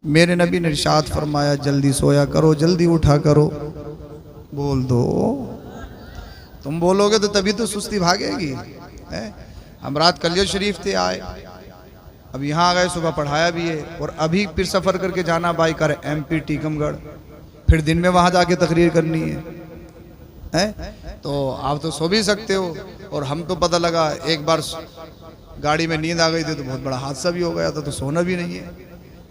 मेरे नबी ने इरशाद फरमाया जल्दी सोया करो, जल्दी उठा करो। बोल दो, तुम बोलोगे तो तभी तो सुस्ती भागेगी। हम रात कलिया शरीफ थे आए, अब यहाँ आ गए, सुबह पढ़ाया भी है और अभी फिर सफ़र करके जाना बाई कर MP टीकमगढ़, फिर दिन में वहाँ जाके तकरीर करनी है। तो आप तो सो भी सकते हो, और हम तो पता लगा एक बार गाड़ी में नींद आ गई थी तो बहुत बड़ा हादसा भी हो गया था, तो सोना भी नहीं है।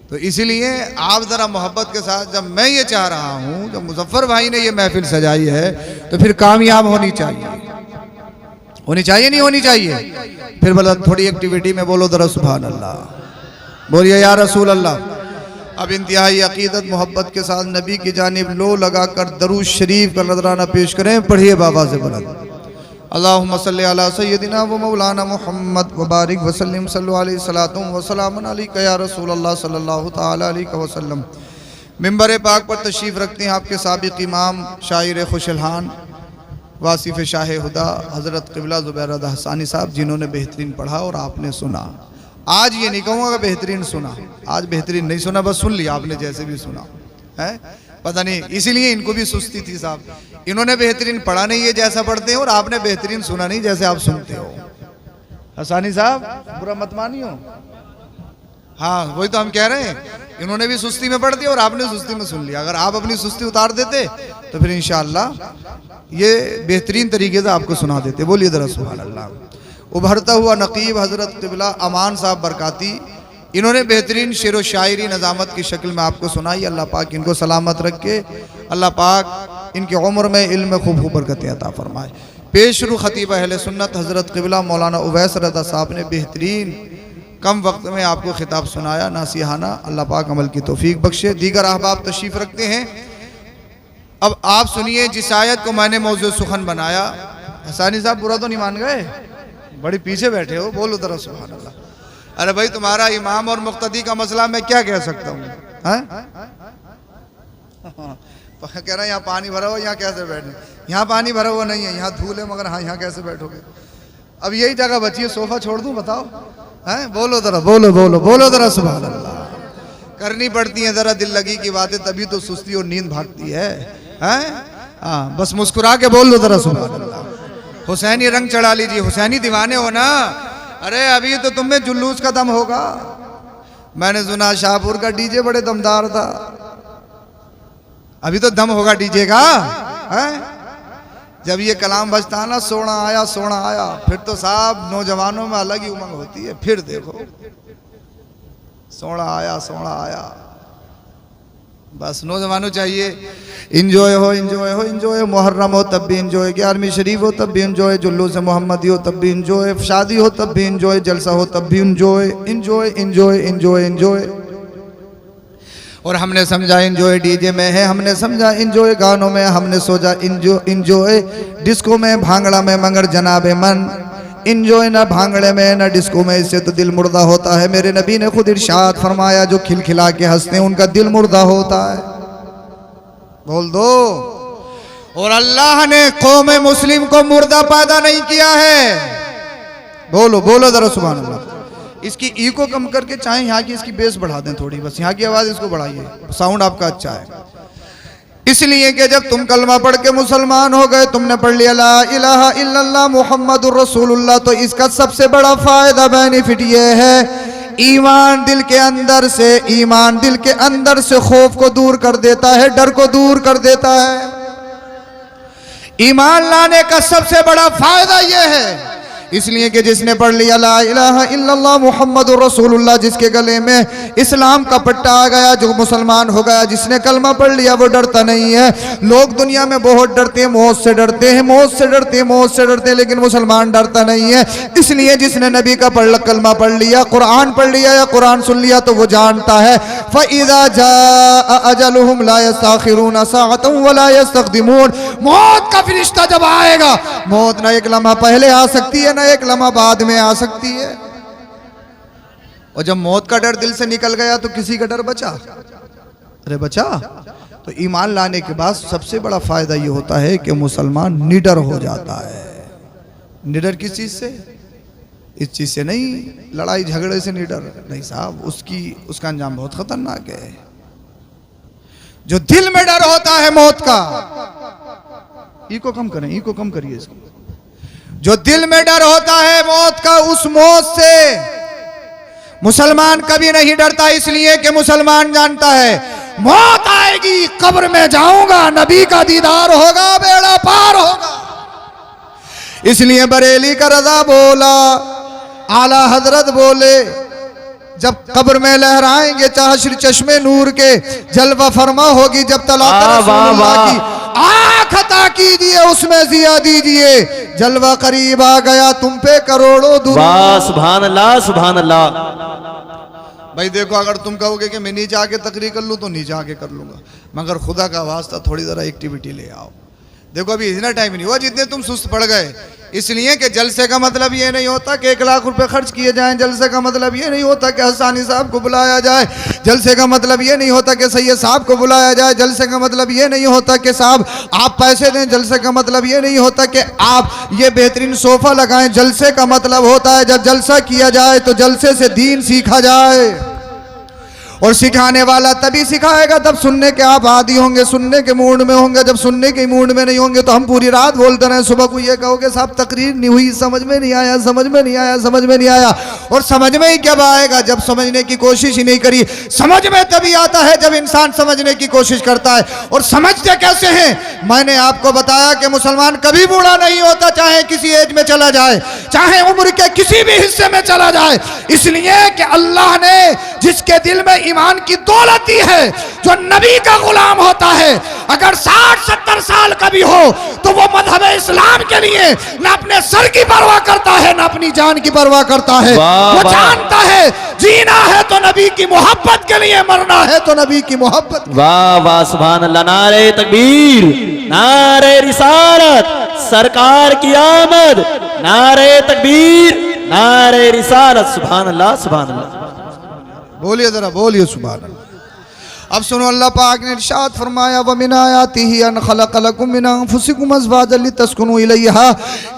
तो इसीलिए आप ज़रा मोहब्बत के साथ, जब मैं ये चाह रहा हूँ, जब मुजफ्फर भाई ने ये महफिल सजाई है, तो फिर कामयाब होनी चाहिए, होनी चाहिए नहीं होनी चाहिए। फिर बोला थोड़ी एक्टिविटी में बोलो ज़रा सुभान अल्लाह, बोलिए या रसूल अल्लाह। अब इंतहाई अकीदत मोहब्बत के साथ नबी की जानिब लो लगाकर दरूद शरीफ का नजराना पेश करें। पढ़िए बाबा से बुलंद, अल्लाहुम्मा सल्ली अला सय्यदिना व मौलाना मुहम्मद व बारिक व सल्लिम सल्लु अलैहि सलातुम व सलामुन अलैका या रसूल अल्लाह सल्लल्लाहु तआला अलैहि वसल्लम। मिंबर पाक पर तशरीफ़ रखते हैं आपके साबिक़ इमाम शायर खुशलहान वासिफ़ शाह हुदा हज़रत क़िबला ज़ुबैर रज़ा हसानी साहब, जिन्होंने बेहतरीन पढ़ा और आपने सुना। आज ये नहीं कहूँगा बेहतरीन सुना, आज बेहतरीन नहीं सुना, बस सुन लिया आपने जैसे भी सुना है। पता नहीं इसीलिए इनको भी सुस्ती थी साहब, इन्होंने बेहतरीन पढ़ा नहीं ये जैसा पढ़ते हैं, और आपने बेहतरीन सुना नहीं जैसे आप सुनते हो। हसानी साहब बुरा मत मानियो, हाँ वही तो हम कह रहे हैं, इन्होंने भी सुस्ती में पढ़ दिया और आपने सुस्ती में सुन लिया। अगर आप अपनी सुस्ती उतार देते तो फिर इंशाअल्लाह ये बेहतरीन तरीके से आपको सुना देते। बोलिए ज़रा सुभान अल्लाह। उभरता हुआ नकीब हज़रत क़िबला अमान साहब बरकाती, इन्होंने बेहतरीन शेर व शायरी नज़ामत की शक्ल में आपको सुनाई। अल्लाह पाक इनको सलामत रख के, अल्लाह पाक इनकी उम्र में इल्म खूब बरकतें अता फरमाए। पेशरू खतीब अहले सुन्नत हज़रत क़िबला मौलाना उवैस रज़ा साहब ने बेहतरीन कम वक्त में आपको खिताब सुनाया नासिहाना। अल्लाह पाक अमल की तौफीक बख्शे। दीगर अहबाब तशरीफ़ रखते हैं। अब आप सुनिए जिस आयत को मैंने मौजूद सुखन बनाया। हसानी साहब बुरा तो नहीं मान गए, बड़ी पीछे बैठे हो, बोलो ज़रा सुभान अल्लाह। अरे भाई तुम्हारा इमाम और मुक्तदी का मसला मैं क्या कह सकता हूँ, कह रहा है यहाँ पानी भरा हुआ, यहाँ कैसे बैठे? यहाँ पानी भरा हुआ नहीं है, यहाँ धूल है, मगर हाँ यहाँ कैसे बैठोगे? अब यही जगह बची है, सोफा छोड़ दूँ बताओ? हैं बोलो ज़रा, बोलो बोलो बोलो ज़रा सुभान अल्लाह। करनी पड़ती है ज़रा दिल लगी की बातें, तभी तो सुस्ती और नींद भागती है। हाँ बस मुस्कुरा के बोल लो ज़रा सुभान अल्लाह। हुसैनी रंग चढ़ा लीजिए, हुसैनी दीवाने हो ना। अरे अभी तो तुम में जुलूस का दम होगा। मैंने सुना शाहपुर का डीजे बड़े दमदार था, अभी तो दम होगा डीजे का। जब ये कलाम बजता ना, सोना आया सोना आया, फिर तो साहब नौजवानों में अलग ही उमंग होती है। फिर देखो सोना आया सोना आया, बस नौजवानों चाहिए इंजॉय हो इंजॉय हो इंजॉय। मुहर्रम हो तब भी इंजॉय, 11वीं शरीफ हो तब भी इंजॉय, जुल्लूस मोहम्मदी हो तब भी इंजॉय, शादी हो तब भी इंजॉय, जलसा हो तब भी enjoy. Enjoy enjoy enjoy enjoy. और हमने समझा इंजॉय डीजे में है, हमने समझा इंजॉय गानों में, हमने सोचा इंजॉय डिस्को में, भांगड़ा में, मगर जनाबे मन इंजॉय ना भांगड़े में ना डिस्को में, इससे तो दिल मुर्दा होता है। मेरे नबी ने खुद इरशाद फरमाया जो खिलखिला के हंसते हैं उनका दिल मुर्दा होता है। बोल दो। और अल्लाह ने कौम मुस्लिम को मुर्दा पैदा नहीं किया है। बोलो बोलो जरा सुभान अल्लाह। इसकी ई को कम करके चाहे यहाँ की इसकी बेस बढ़ा दें थोड़ी, बस यहाँ की आवाज़ इसको बढ़ाइए, साउंड आपका अच्छा है। इसलिए कि जब तुम कलमा पढ़ के मुसलमान हो गए, तुमने पढ़ लिया ला इलाहा इल्लल्लाह मुहम्मदुर रसूलुल्लाह, तो इसका सबसे बड़ा फायदा बेनिफिट ये है ईमान दिल के अंदर से, ईमान दिल के अंदर से खौफ को दूर कर देता है, डर को दूर कर देता है। ईमान लाने का सबसे बड़ा फायदा यह है। इसलिए कि जिसने पढ़ लिया ला इलाहा इल्लल्लाह मुहम्मदुर रसूलुल्लाह, जिसके गले में इस्लाम का पट्टा आ गया, जो मुसलमान हो गया, जिसने कलमा पढ़ लिया, वो डरता नहीं है। लोग दुनिया में बहुत डरते हैं, मौत से डरते हैं, मौत से डरते हैं, मौत से डरते हैं, लेकिन मुसलमान डरता नहीं है। इसलिए जिसने नबी का कलमा पढ़ लिया, कुरान पढ़ लिया या कुरान सुन लिया, तो वो जानता है फ़इज़ा जाअ अजलुहुम ला यस्तअखिरून साअतन वला यस्तक़दिमून। मौत का फरिश्ता जब आएगा, मौत ना एक लम्हा पहले आ सकती है ना एक लम्हा बाद में आ सकती है। और जब मौत का डर दिल से निकल गया तो किसी का डर बचा? अरे बचा। तो ईमान लाने के बाद सबसे बड़ा फायदा ये होता है कि मुसलमान निडर हो जाता है। निडर किस चीज से? इस चीज से नहीं, लड़ाई झगड़े से नहीं डर, नहीं साहब, उसका अंजाम बहुत खतरनाक है। जो दिल में डर होता है मौत का, इको कम करें, इको कम करिए इसको। जो दिल में डर होता है मौत का, उस मौत से मुसलमान कभी नहीं डरता, इसलिए कि मुसलमान जानता है मौत आएगी, कब्र में जाऊंगा, नबी का दीदार होगा, बेड़ा पार होगा। इसलिए बरेली का रजा बोला, आला हजरत बोले, जब कब्र में लहराएंगे चाहश्र चश्मे नूर के, जलवा फरमा होगी जब तलात रसूलुल्लाह की, आँख अता कीजिए उसमें जिया दीजिए, जलवा करीब आ गया तुम पे करोड़ों दूर। सुभान अल्लाह, सुभान अल्लाह। भाई देखो, अगर तुम कहोगे कि मैं नीचे आके तकरीर कर लूँ तो नीचे आके कर लूंगा, मगर खुदा का वास्ता थोड़ी जरा एक्टिविटी ले आओ। देखो अभी इतना टाइम नहीं हुआ जितने तुम सुस्त पड़ गए, इसलिए कि जलसे का मतलब ये नहीं होता कि 1 लाख रुपए खर्च किए जाएं, जलसे का मतलब ये नहीं होता कि हसानी साहब को बुलाया जाए, जलसे का मतलब ये नहीं होता कि सैयद साहब को बुलाया जाए, जलसे का मतलब ये नहीं होता कि साहब आप पैसे दें, जलसे का मतलब ये नहीं होता कि आप ये बेहतरीन सोफा लगाएं, जलसे का मतलब होता है जब जलसा किया जाए तो जलसे से दीन सीखा जाए। और सिखाने वाला तभी सिखाएगा तब सुनने के आप आदी होंगे, सुनने के मूड में होंगे। जब सुनने के मूड में नहीं होंगे तो हम पूरी रात बोलते रहे, सुबह को ये कहोगे साहब तकरीर नहीं हुई, समझ में नहीं आया, समझ में नहीं आया, समझ में नहीं आया। और समझ में ही कब आएगा जब समझने की कोशिश ही नहीं करी। समझ में तभी आता है जब इंसान समझने की कोशिश करता है। और समझते कैसे हैं, मैंने आपको बताया कि मुसलमान कभी बूढ़ा नहीं होता, चाहे किसी एज में चला जाए, चाहे उम्र के किसी भी हिस्से में चला जाए, इसलिए कि अल्लाह ने जिसके दिल में ईमान की दौलत दी है, जो नबी का गुलाम होता है, अगर 60-70 साल का भी हो तो वो मजहब इस्लाम के लिए ना अपने सर की परवाह करता है ना अपनी जान की परवाह करता है। वो जानता है जीना है तो नबी की मोहब्बत के लिए, मरना है तो नबी की मोहब्बत। वाह वाह, सुभान अल्लाह। नारे तकबीर, नारे रिसालत, सरकार की आमद, नारे तकबीर, नारे रिसालत, सुभान अल्लाह, सुभान अल्लाह। बोलिए जरा, बोलिए सुभान अल्लाह। अब सुनो, अल्लाह पाक ने इरशाद फरमाया, व मिन आयातिही अन खलक़ लकुम मिन अनफुसिकुम अज़वाजन लितस्कुनू इलैहा।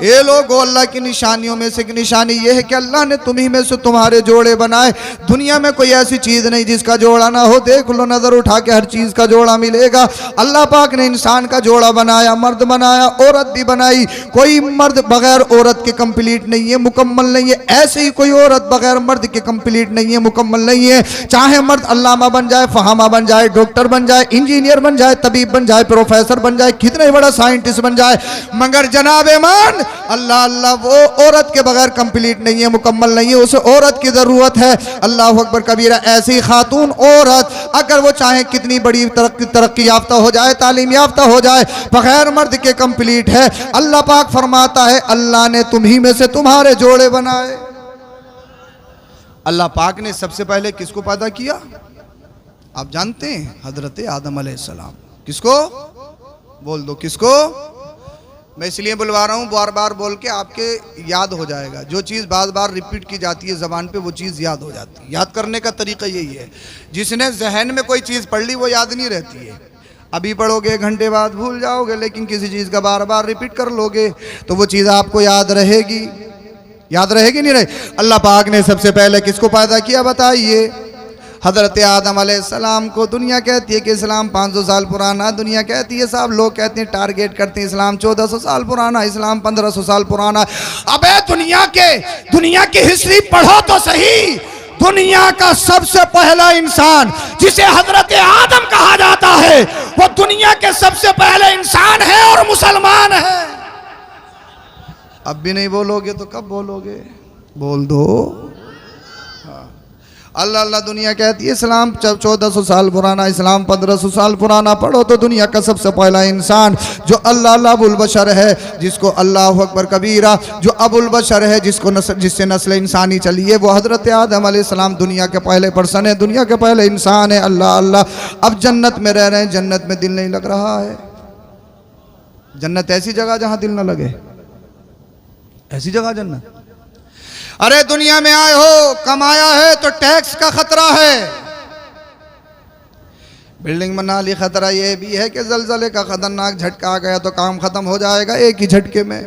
ए लोगो, अल्लाह की निशानियों में से एक निशानी यह है कि अल्लाह ने तुम्ही में से तुम्हारे जोड़े बनाए। दुनिया में कोई ऐसी चीज़ नहीं जिसका जोड़ा ना हो। देख लो, नज़र उठा के हर चीज़ का जोड़ा मिलेगा। अल्लाह पाक ने इंसान का जोड़ा बनाया, मर्द बनाया, औरत भी बनाई। कोई मर्द बगैर औरत के कंप्लीट नहीं है, मुकम्मल नहीं है। ऐसे ही कोई औरत बगैर मर्द के कंप्लीट नहीं है, मुकम्मल नहीं है। चाहे मर्द अल्लामा बन जाए, फहामा बन जाए, डॉक्टर बन जाए, इंजीनियर बन जाए, तबीब बन जाए, प्रोफेसर बन जाए, कितने बड़ा साइंटिस्ट बन जाए, मगर जनाब मान अल्लाह अल्लाह वो औरत के बगैर कंप्लीट नहीं है, मुकम्मल नहीं है। उसे औरत की जरूरत है। अल्लाह अकबर कबीरा। ऐसी खातून औरत अगर वो चाहे कितनी बड़ी तरक्की याफ्ता हो जाए, तालीम याफ्ता हो जाए, बगैर मर्द के कंप्लीट है। अल्लाह पाक फरमाता है अल्लाह ने तुम्ही में से तुम्हारे जोड़े बनाए। अल्लाह पाक ने सबसे पहले किसको पैदा किया आप जानते हैं? हजरत आदम अलैहिस्सलाम। किसको? बोल दो किसको? मैं इसलिए बुलवा रहा हूँ, बार बार बोल के आपके याद हो जाएगा। जो चीज़ बार बार रिपीट की जाती है ज़बान पे, वो चीज़ याद हो जाती है। याद करने का तरीका यही है, जिसने जहन में कोई चीज़ पढ़ ली वो याद नहीं रहती है। अभी पढ़ोगे, 1 घंटे बाद भूल जाओगे, लेकिन किसी चीज़ का बार बार रिपीट कर लोगे तो वो चीज़ आपको याद रहेगी। याद रहेगी नहीं रहे? अल्लाह पाक ने सबसे पहले किसको पैदा किया बताइए? हज़रत आदम अलैहिस्सलाम को। दुनिया कहती है कि इस्लाम 500 साल पुराना, दुनिया कहती है साहब, लोग कहते हैं टारगेट करते हैं इस्लाम 1400 साल पुराना, इस्लाम 1500 साल पुराना। अबे दुनिया की हिस्ट्री पढ़ो तो सही। दुनिया का सबसे पहला इंसान जिसे हज़रत आदम कहा जाता है, वो दुनिया के सबसे पहले इंसान है और मुसलमान है। अब भी नहीं बोलोगे तो कब बोलोगे? बोल दो। अल्लाह अल्लाह दुनिया कहती है इस्लाम 1400 साल पुराना, इस्लाम 1500 साल पुराना। पढ़ो तो दुनिया का सबसे पहला इंसान जो अल्लाह अबुल बशर है, जिसको अल्लाह अकबर कबीरा, जो अबुल बशर है, जिससे नस्ल इंसानी चली है, वो हज़रत आदम अलैहिस्सलाम दुनिया के पहले पर्सन है, दुनिया के पहले इंसान है। अल्लाह अल्लाह। अब जन्नत में रह रहे हैं, जन्नत में दिल नहीं लग रहा है। जन्नत ऐसी जगह जहाँ दिल न लगे, ऐसी जगह जन्नत। अरे दुनिया में आए हो, कमाया है तो टैक्स का खतरा है। बिल्डिंग बना ली, खतरा ये भी है कि जलजले का खतरनाक झटका आ गया तो काम खत्म हो जाएगा एक ही झटके में।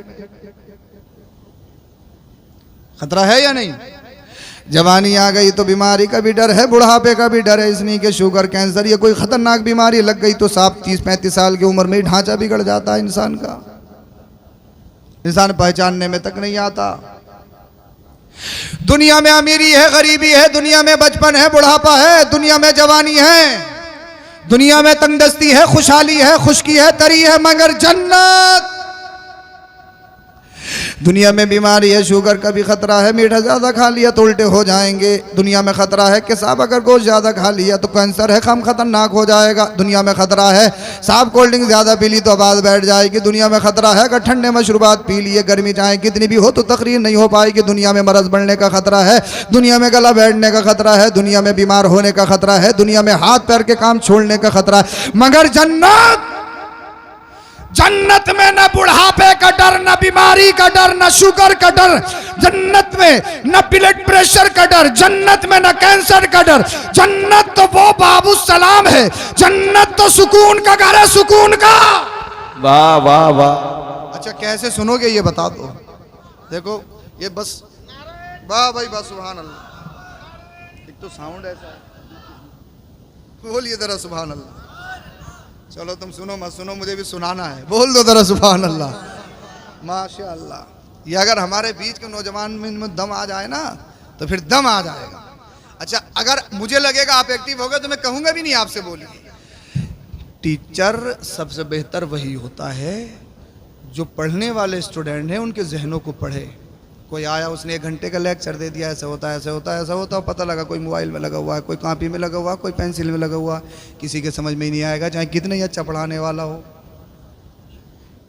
खतरा है या नहीं? जवानी आ गई तो बीमारी का भी डर है, बुढ़ापे का भी डर है। इसलिए कि शुगर, कैंसर, ये कोई खतरनाक बीमारी लग गई तो साहब 30-35 साल की उम्र में ही ढांचा बिगड़ जाता है इंसान का, इंसान पहचानने में तक नहीं आता। दुनिया में अमीरी है, गरीबी है, दुनिया में बचपन है, बुढ़ापा है, दुनिया में जवानी है, दुनिया में तंगदस्ती है, खुशहाली है, खुशकी है, तरी है, मगर जन्नत। दुनिया में बीमारी है, शुगर का भी खतरा है, मीठा ज़्यादा खा लिया तो उल्टे हो जाएंगे। दुनिया में खतरा है कि साहब अगर गोश्त ज़्यादा खा लिया तो कैंसर है, कम खतरनाक हो जाएगा। दुनिया में खतरा है साहब कोल्ड ड्रिंक ज़्यादा पी ली तो आवाज़ बैठ जाएगी। दुनिया में खतरा है अगर ठंडे मशरूबात पी लिए, गर्मी चाहे कितनी भी हो तो तकरीर नहीं हो पाएगी। दुनिया में मरज़ बढ़ने का खतरा है, दुनिया में गला बैठने का खतरा है, दुनिया में बीमार होने का खतरा है, दुनिया में हाथ पैर के काम छोड़ने का खतरा है, मगर जन्नत, जन्नत में न बुढ़ापे का डर, न बीमारी का डर, न शुगर का डर, जन्नत में न ब्लड प्रेशर का डर, जन्नत में न कैंसर का डर। जन्नत तो वो बाबू सलाम है, जन्नत तो सुकून का घर है, सुकून का। वाह वाह वाह। अच्छा कैसे सुनोगे ये बता दो। देखो ये बस, वाह भाई वाह, सुभान अल्लाह। एक तो साउंड ऐसा है, बोलिए जरा सुभान अल्लाह। चलो तुम सुनो मत सुनो, मुझे भी सुनाना है, बोल दो जरा सुभान अल्लाह, माशाअल्लाह। ये अगर हमारे बीच के नौजवान में दम आ जाए ना तो फिर दम आ जाएगा। अच्छा अगर मुझे लगेगा आप एक्टिव हो गए तो मैं कहूँगा भी नहीं आपसे बोलिए। टीचर सबसे बेहतर वही होता है जो पढ़ने वाले स्टूडेंट हैं उनके जहनों को पढ़े। कोई आया उसने 1 घंटे का लेक्चर दे दिया, ऐसा होता है ऐसा होता है ऐसा होता है, पता लगा कोई मोबाइल में लगा हुआ है, कोई कॉपी में लगा हुआ है, कोई पेंसिल में लगा हुआ है, किसी के समझ में ही नहीं आएगा चाहे कितने ही अच्छा पढ़ाने वाला हो।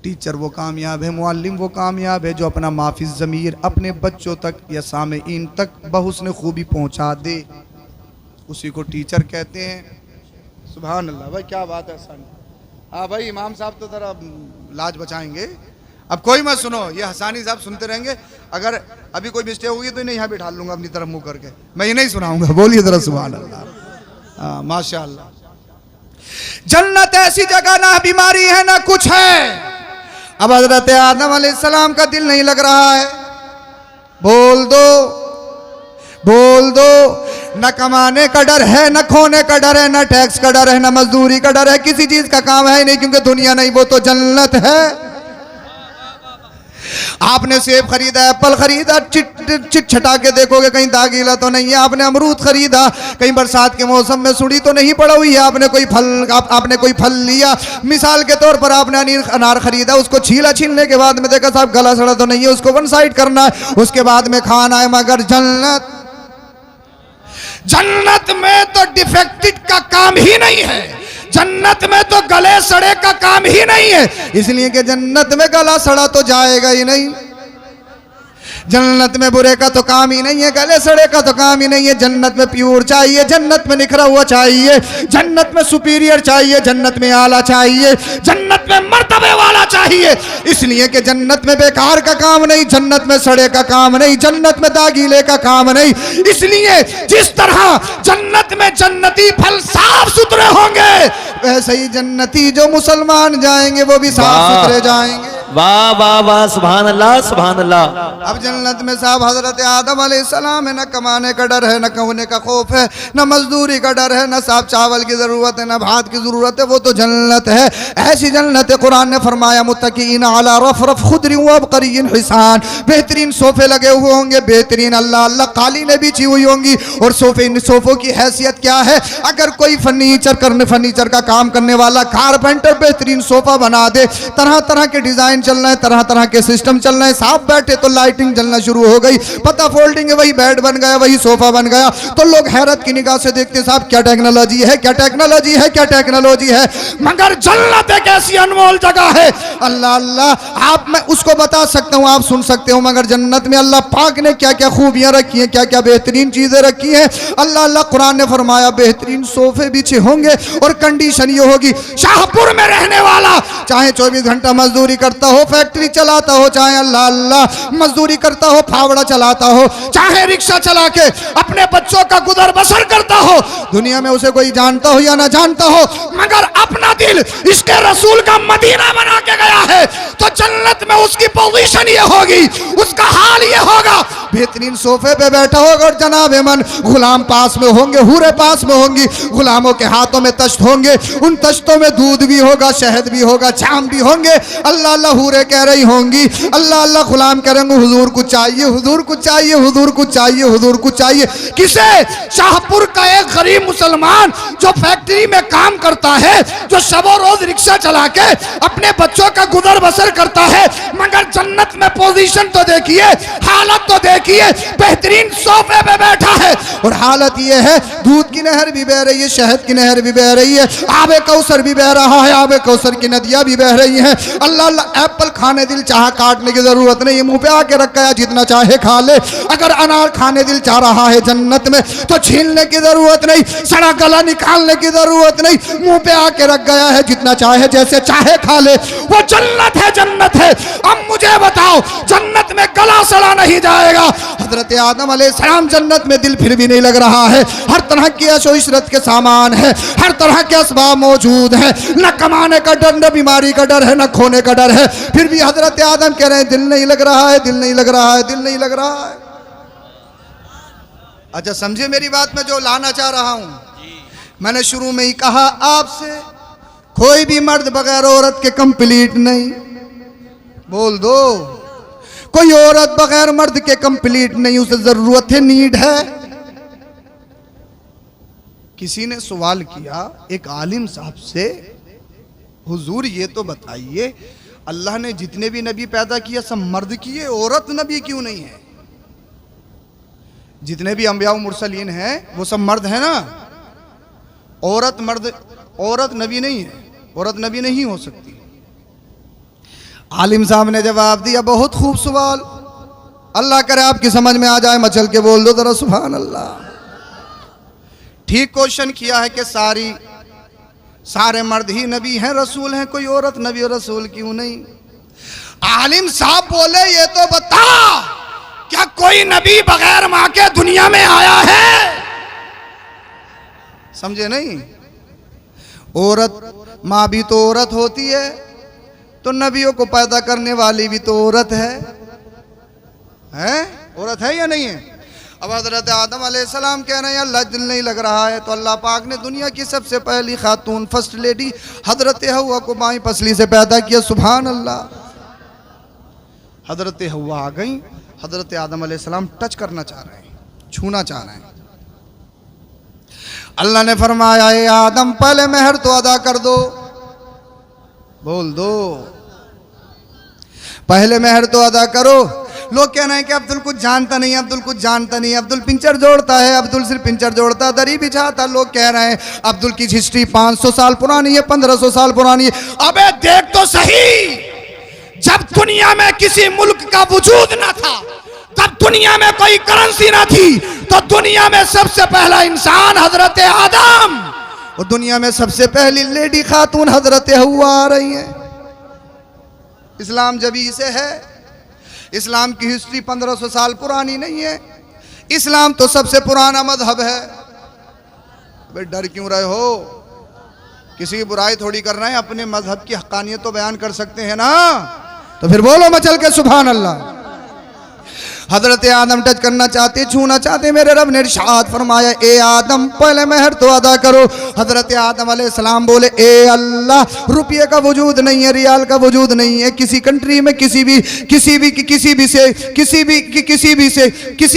टीचर वो कामयाब है, मुअल्लिम वो कामयाब है जो अपना माफिज ज़मीर अपने बच्चों तक या सामेईन तक बहुस्न खूबी पहुँचा दे, उसी को टीचर कहते हैं। सुभान अल्लाह भाई, क्या बात है हसन। हाँ भाई इमाम साहब तो ज़रा लाज बचाएंगे। अब कोई मत सुनो, ये हसानी साहब सुनते रहेंगे। अगर अभी कोई मिस्टेक होगी तो इन्हें यहाँ बिठा लूंगा अपनी तरफ मुंह करके, मैं ये नहीं सुनाऊंगा। बोलिए जरा सुभान अल्लाह। हाँ माशाअल्लाह। जन्नत ऐसी जगह ना बीमारी है ना कुछ है। अब हजरत आदम अलैहिस्सलाम का दिल नहीं लग रहा है, बोल दो बोल दो। न कमाने का डर है, न खोने का डर है, न टैक्स का डर है, न मजदूरी का डर है, किसी चीज का काम है नहीं, क्योंकि दुनिया नहीं वो तो जन्नत है। आपने सेब खरीदा, एप्पल खरीदा, चिट छटा के देखोगे कहीं दागीला तो नहीं है। आपने अमरूद खरीदा, कहीं बरसात के मौसम में सुड़ी तो नहीं पड़ा हुई है। आपने कोई फल लिया, मिसाल के तौर पर आपने अनार खरीदा, उसको छीलने के बाद में देखा साहब गला सड़ा तो नहीं है, उसको वन साइड करना है, उसके बाद में खाना है। मगर जन्नत में तो डिफेक्टेड का काम ही नहीं है, जन्नत में तो गले सड़े का काम ही नहीं है। इसलिए कि जन्नत में गला सड़ा तो जाएगा ही नहीं, जन्नत में बुरे का तो काम ही नहीं है, गले सड़े का तो काम ही नहीं है। जन्नत में प्योर चाहिए, जन्नत में निखरा हुआ चाहिए, जन्नत में सुपीरियर चाहिए, जन्नत में आला चाहिए, जन्नत में मर्तबे वाला चाहिए। इसलिए कि जन्नत में बेकार का काम नहीं, जन्नत में सड़े का काम नहीं, जन्नत में दागीले का काम नहीं। इसलिए जिस तरह जन्नत में जन्नती फल साफ सुथरे होंगे, वैसे ही जन्नती जो मुसलमान जाएंगे वो भी साफ सुथरे जाएंगे। वाह वाह वाह, सुभान अल्लाह सुभान अल्लाह। अब जन्नत में साहब हजरत आदम अलैहिस्सलाम है, न कमाने का डर है, न कहने का खौफ है, न मजदूरी का डर है, न साहब चावल की जरूरत है, न भात की जरूरत है, वो तो जन्नत है। ऐसी जन्नत है, कुरान ने फरमाया मुत्तकीन अला रफ़रफ़ खुदरी व अबक़रीन हिसान, बेहतरीन सोफे लगे हुए होंगे, बेहतरीन अल्लाह अल्लाह कालीनें बिछी हुई होंगी। और सोफों की हैसियत क्या है? अगर कोई फर्नीचर का काम करने वाला कारपेंटर बेहतरीन सोफा बना दे, तरह तरह के डिजाइन चलना है, तरह तरह के सिस्टम चलना है, साहब बैठे तो लाइटिंग जलना शुरू हो गई, पता फोल्डिंग है, वही बेड बन गया, वही सोफा बन गया, तो लोग हैरत की निगाह से देखते साहब क्या टेक्नोलॉजी है, क्या टेक्नोलॉजी है, क्या टेक्नोलॉजी है। मगर जन्नत एक ऐसी अनमोल जगह है, अल्लाह अल्लाह आप मैं उसको बता सकता हूँ, आप सुन सकते हो, मगर जन्नत में अल्लाह पाक ने क्या क्या खूबियां रखी हैं, क्या क्या बेहतरीन चीजें रखी हैं। अल्लाह अल्लाह कुरान ने फरमाया बेहतरीन सोफे बिछे होंगे और कंडीशन ये होगी, शाहपुर में रहने वाला चाहे 24 घंटा मजदूरी करता हो, फैक्ट्री चलाता हो, चाहे अल्लाह अल्लाह मजदूरी करता हो, फावड़ा चलाता हो, चाहे रिक्शा चला के अपने बच्चों का गुजर बसर करता हो, दुनिया में उसे कोई जानता हो या ना जानता हो, मगर अपना दिल इसके रसूल का मदीना बना के गया है, तो जन्नत में उसकी पोजीशन ये होगी, उसका हाल ये होगा, बेहतरीन सोफे पे बैठा होगा और जनाब मन गुलाम पास में होंगे, हूरे पास में होंगी, गुलामों के हाथों में तश्त होंगे, उन तश्तों में दूध भी होगा, शहद भी होगा, जाम भी होंगे। अल्लाह अल्लाह हूरे कह रही होंगी, अल्लाह अल्लाह गुलाम कह रहे होंगे, हुजूर कुछ चाहिए, हुजूर कुछ चाहिए, हुजूर कुछ चाहिए, हुजूर कुछ चाहिए। किसे? शाहपुर का एक गरीब मुसलमान जो फैक्ट्री में काम करता है, जो शबो रोज रिक्शा चला के अपने बच्चों का गुजर बसर करता है, मगर जन्नत में पोजीशन तो देखिए, हालत तो देखिए, बेहतरीन सोफे पे बैठा है, और हालत ये है दूध की नहर भी बह रही है, शहद की नहर भी बह रही है, आबे कौसर भी बह रहा है, आबे कौसर की नदियां भी बह रही हैं। अल्लाह अल्लाह एप्पल खाने दिल चाह काटने की जरूरत नहीं, मुंह पे आके रख गया, जितना चाहे खा ले। अगर अनार खाने दिल चाह रहा है जन्नत में तो छीलने की जरूरत नहीं, सड़ा गला निकालने की जरूरत नहीं, मुंह पे आके रख गया है, जितना चाहे जैसे चाहे खा ले। वो जन्नत है, जन्नत है। अब मुझे बताओ, जन्नत में गला सड़ा नहीं जाएगा। हजरत आदम अलैहिस्सलाम जन्नत में दिल फिर भी नहीं लग रहा है, हर तरह की ऐशो इशरत के सामान है, हर तरह के असबाब मौजूद है, न कमाने का डर, न बीमारी का डर है, न खोने का डर है, फिर भी हजरत आदम कह रहे हैं दिल नहीं लग रहा है, दिल नहीं लग रहा है, दिल नहीं लग रहा है। अच्छा समझे मेरी बात, में जो लाना चाह रहा हूं, मैंने शुरू में ही कहा आपसे, कोई भी मर्द बगैर औरत के कंप्लीट नहीं। बोल दो, कोई औरत बगैर मर्द के कंप्लीट नहीं, उसे जरूरत है, नीड है। किसी ने सवाल किया एक आलिम साहब से, हुजूर ये तो बताइए, अल्लाह ने जितने भी नबी पैदा किए सब मर्द किए, औरत नबी क्यों नहीं है? जितने भी अंबिया मुरसलीन हैं वो सब मर्द है ना, औरत मर्द, औरत नबी नहीं है, औरत नबी नहीं हो सकती। आलिम साहब ने जवाब दिया, बहुत खूब सवाल, अल्लाह करे आपकी समझ में आ जाए, मचल के बोल दो जरा सुभान अल्लाह। ठीक क्वेश्चन किया है कि सारे मर्द ही नबी हैं, रसूल हैं, कोई औरत नबी और रसूल क्यों नहीं? आलिम साहब बोले, ये तो बता, क्या कोई नबी बगैर मां के दुनिया में आया है? समझे नहीं? औरत, मां भी तो औरत होती है, तो नबियों को पैदा करने वाली भी तो औरत है, औरत है या नहीं है? अब हजरत आदम अलैहिस्सलाम कह रहे हैं अल्लाह दिल नहीं लग रहा है, तो अल्लाह पाक ने दुनिया की सबसे पहली खातून, फर्स्ट लेडी हजरत हव्वा को बाई पसली से पैदा किया। सुभान अल्लाह। हजरत हव्वा आ गई, हजरत आदम अलैहिस्सलाम टच करना चाह रहे हैं, छूना चाह रहे हैं। अल्लाह ने फरमाया, ए आदम पहले मेहर तो अदा कर दो। बोल दो, पहले मेहर तो अदा करो। लोग कह रहे हैं कि अब्दुल कुछ जानता नहीं, अब्दुल कुछ जानता नहीं, अब्दुल पिंचर जोड़ता है, अब्दुल सिर्फ पिंचर जोड़ता, दरी बिछाता। लोग कह रहे हैं अब्दुल की हिस्ट्री 500 साल पुरानी है, 1500 साल पुरानी है। अबे देख तो सही, जब दुनिया में किसी मुल्क का वजूद ना था, तब दुनिया में कोई करेंसी ना थी, तो दुनिया में सबसे पहला इंसान हजरत आदम, और दुनिया में सबसे पहली लेडी खातून हजरत हव्वा आ रही है। इस्लाम जबी से है, इस्लाम की हिस्ट्री 1500 साल पुरानी नहीं है, इस्लाम तो सबसे पुराना मजहब है। भाई डर क्यों रहे हो? किसी की बुराई थोड़ी कर रहे हैं, अपने मजहब की हक्कानियत तो बयान कर सकते हैं ना, तो फिर बोलो मचल के सुभान अल्लाह। हजरत आदम टच करना चाहते, छूना चाहते, मेरे रब ने इरशाद फरमाया, ए आदम पहले मेहर तो अदा करो। हजरत आदम अलैहिस्सलाम बोले, ए अल्लाह, रुपये का वजूद नहीं है, रियाल का वजूद नहीं है, किसी कंट्री में किसी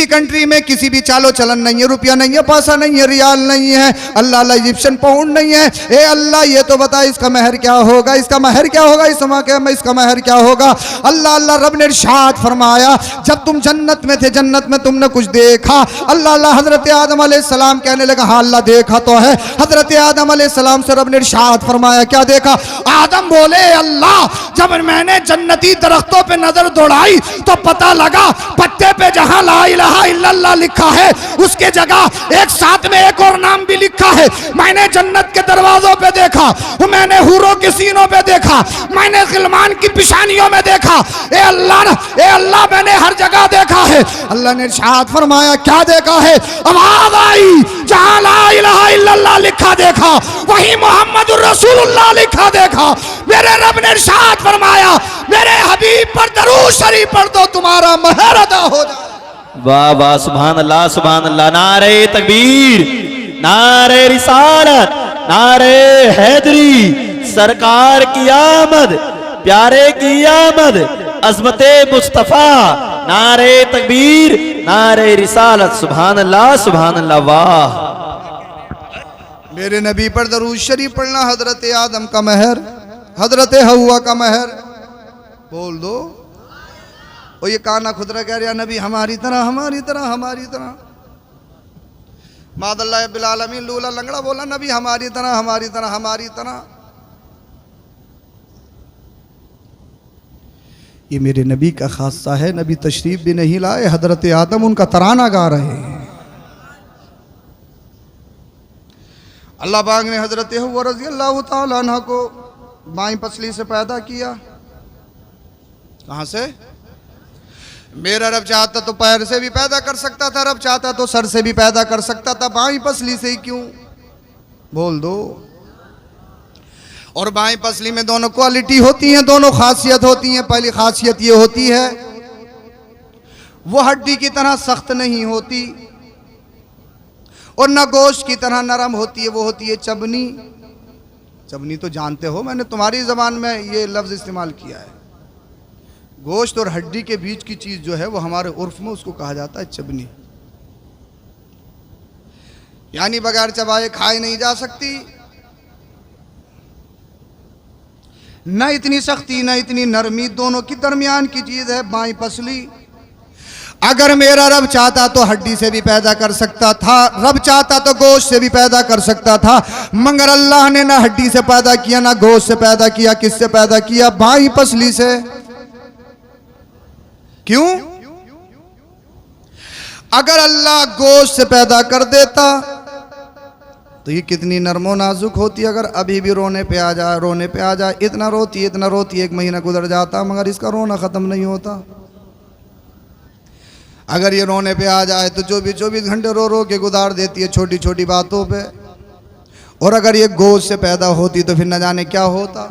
कंट्री में किसी भी चालो चलन नहीं है, रुपया नहीं है, पैसा नहीं है, रियाल नहीं है, अल्लाह अल्लाह इजिप्शियन पाउंड नहीं है। ए अल्लाह ये तो बता इसका महर क्या होगा, इसका महर क्या होगा, इस मौके में इसका महर क्या होगा? अल्लाह अल्लाह रब ने इरशाद फरमाया, जब तुम जन्नत में थे, जन्नत में तुमने कुछ देखा? अल्लाह अल्लाह हजरत आदम अलैहिस्सलाम कहने लगा हाँ अल्लाह देखा तो है। हजरत आदम अलैहिस्सलाम से रब ने इरशाद फरमाया क्या देखा? आदम बोले अल्लाह जब मैंने जन्नती दरख्तों पे नजर दौड़ाई तो पता लगा पत्ते पे जहां ला इलाहा इल्लल्लाह लिखा है उसके जगह एक साथ में एक और नाम भी लिखा है। मैंने जन्नत के दरवाजों पे देखा, मैंने हूरों के सीनों पे देखा, मैंने गिलमान की पेशानियों में देखा। ए अल्लाह मैंने हर जगह देखा है। अल्लाह ने इरशाद फरमाया क्या देखा है? आवाज आई जहां ला इलाहा इल्लल्लाह लिखा देखा, वहीं मोहम्मदुर रसूलुल्लाह लिखा देखा। मेरे रब ने इरशाद फरमाया मेरे हबीब पर दरूद शरीफ पढ़ दो तुम्हारा महर अदा हो जाए। वाह वाह सुभान अल्लाह सुभान अल्लाह। नारे तकबीर, नारे रिसालत, नारे हैदरी, सरकार की आमद, प्यारे की आमद, अजमते मुस्तफा, नारे तकबीर, नारे रिसालत, सुभान अल्लाह वाह। मेरे नबी पर दरूद शरीफ पढ़ना, हजरत आदम का महर, हजरत हव्वा का महर। बोल दो। और ये काना खुदरा कह रहा नबी हमारी तरह हमारी तरह हमारी तरह। मादल्ला बिलाल अमीन लूला लंगड़ा बोला नबी हमारी तरह हमारी तरह हमारी तरह। ये मेरे नबी का खासा है। नबी तशरीफ भी नहीं लाए, हजरत आदम उनका तराना गा रहे हैं। अल्लाह पाक ने हजरत हव्वा रज़ी अल्लाह तआला अन्हा को बाईं पसली से पैदा किया। कहाँ से? मेरा रब चाहता तो पैर से भी पैदा कर सकता था, रब चाहता तो सर से भी पैदा कर सकता था, बाईं पसली से ही क्यों? बोल दो। और बाईं पसली में दोनों क्वालिटी होती हैं, दोनों खासियत होती हैं। पहली खासियत ये होती है वो हड्डी की तरह सख्त नहीं होती और न गोश्त की तरह नरम होती है, वो होती है चबनी। चबनी तो जानते हो, मैंने तुम्हारी ज़बान में ये लफ्ज़ इस्तेमाल किया है। गोश्त और हड्डी के बीच की चीज़ जो है वो हमारे उर्फ में उसको कहा जाता है चबनी। यानी बगैर चबाए खाई नहीं जा सकती, न इतनी सख्ती न इतनी नरमी, दोनों की दरमियान की चीज़ है बाईं पसली। अगर मेरा रब चाहता तो हड्डी से भी पैदा कर सकता था, रब चाहता तो गोश्त से भी पैदा कर सकता था, मगर अल्लाह ने ना हड्डी से पैदा किया ना गोश्त से पैदा किया। किससे पैदा किया? बाईं पसली से। क्यों? अगर अल्लाह गोश्त से पैदा कर देता तो ये कितनी नरमो नाजुक होती। अगर अभी भी रोने पे आ जाए, रोने पे आ जाए, इतना रोती है, 1 महीना गुजर जाता मगर इसका रोना ख़त्म नहीं होता। अगर ये रोने पे आ जाए तो 24 घंटे रो रो के गुजार देती है छोटी छोटी बातों पे। और अगर ये गोश्त से पैदा होती तो फिर न जाने क्या होता।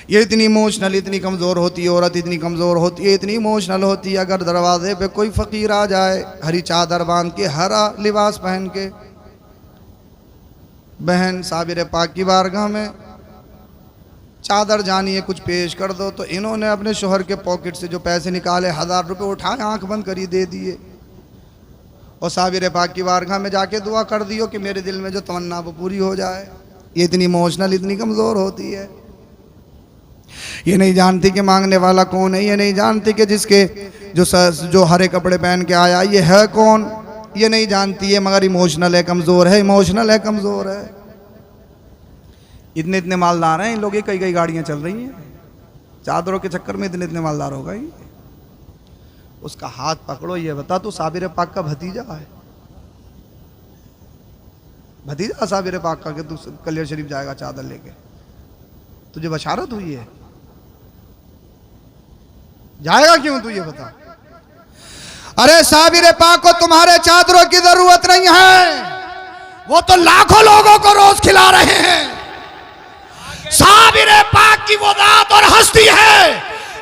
ये इतनी इमोशनल, इतनी कमज़ोर होती है औरत, इतनी कमज़ोर होती है, इतनी इमोशनल होती है। अगर दरवाजे पे कोई फ़कीर आ जाए हरी चादर बांध के, हरा लिबास पहन के, बहन साबिर पाक की बारगाह में चादर जानिए कुछ पेश कर दो, तो इन्होंने अपने शोहर के पॉकेट से जो पैसे निकाले 1000 रुपये उठाए, आंख बंद करी दे दिए और साबिर पाक की बारगाह में जाके दुआ कर दियो कि मेरे दिल में जो तमन्ना वो पूरी हो जाए। ये इतनी इमोशनल, इतनी कमज़ोर होती है। ये नहीं जानती कि मांगने वाला कौन है, ये नहीं जानती कि जिसके जो हरे कपड़े पहन के आया ये है कौन, ये नहीं जानती है, मगर इमोशनल है, कमज़ोर है, इमोशनल है, कमज़ोर है। इतने मालदार हैं इन लोग, ये कई गाड़ियां चल रही हैं चादरों के चक्कर में, इतने मालदार हो गई। उसका हाथ पकड़ो, ये बता तू साबिर पाक का भतीजा है? भतीजा साबिर पाक का कि तू कलियर शरीफ जाएगा चादर लेके? तुझे बशारत हुई है? जाएगा क्यों तू ये बता। अरे साबिर पाक को तुम्हारे चादरों की जरूरत नहीं है, वो तो लाखों लोगों को रोज खिला रहे हैं। साबिर पाक की वो जात और हस्ती है,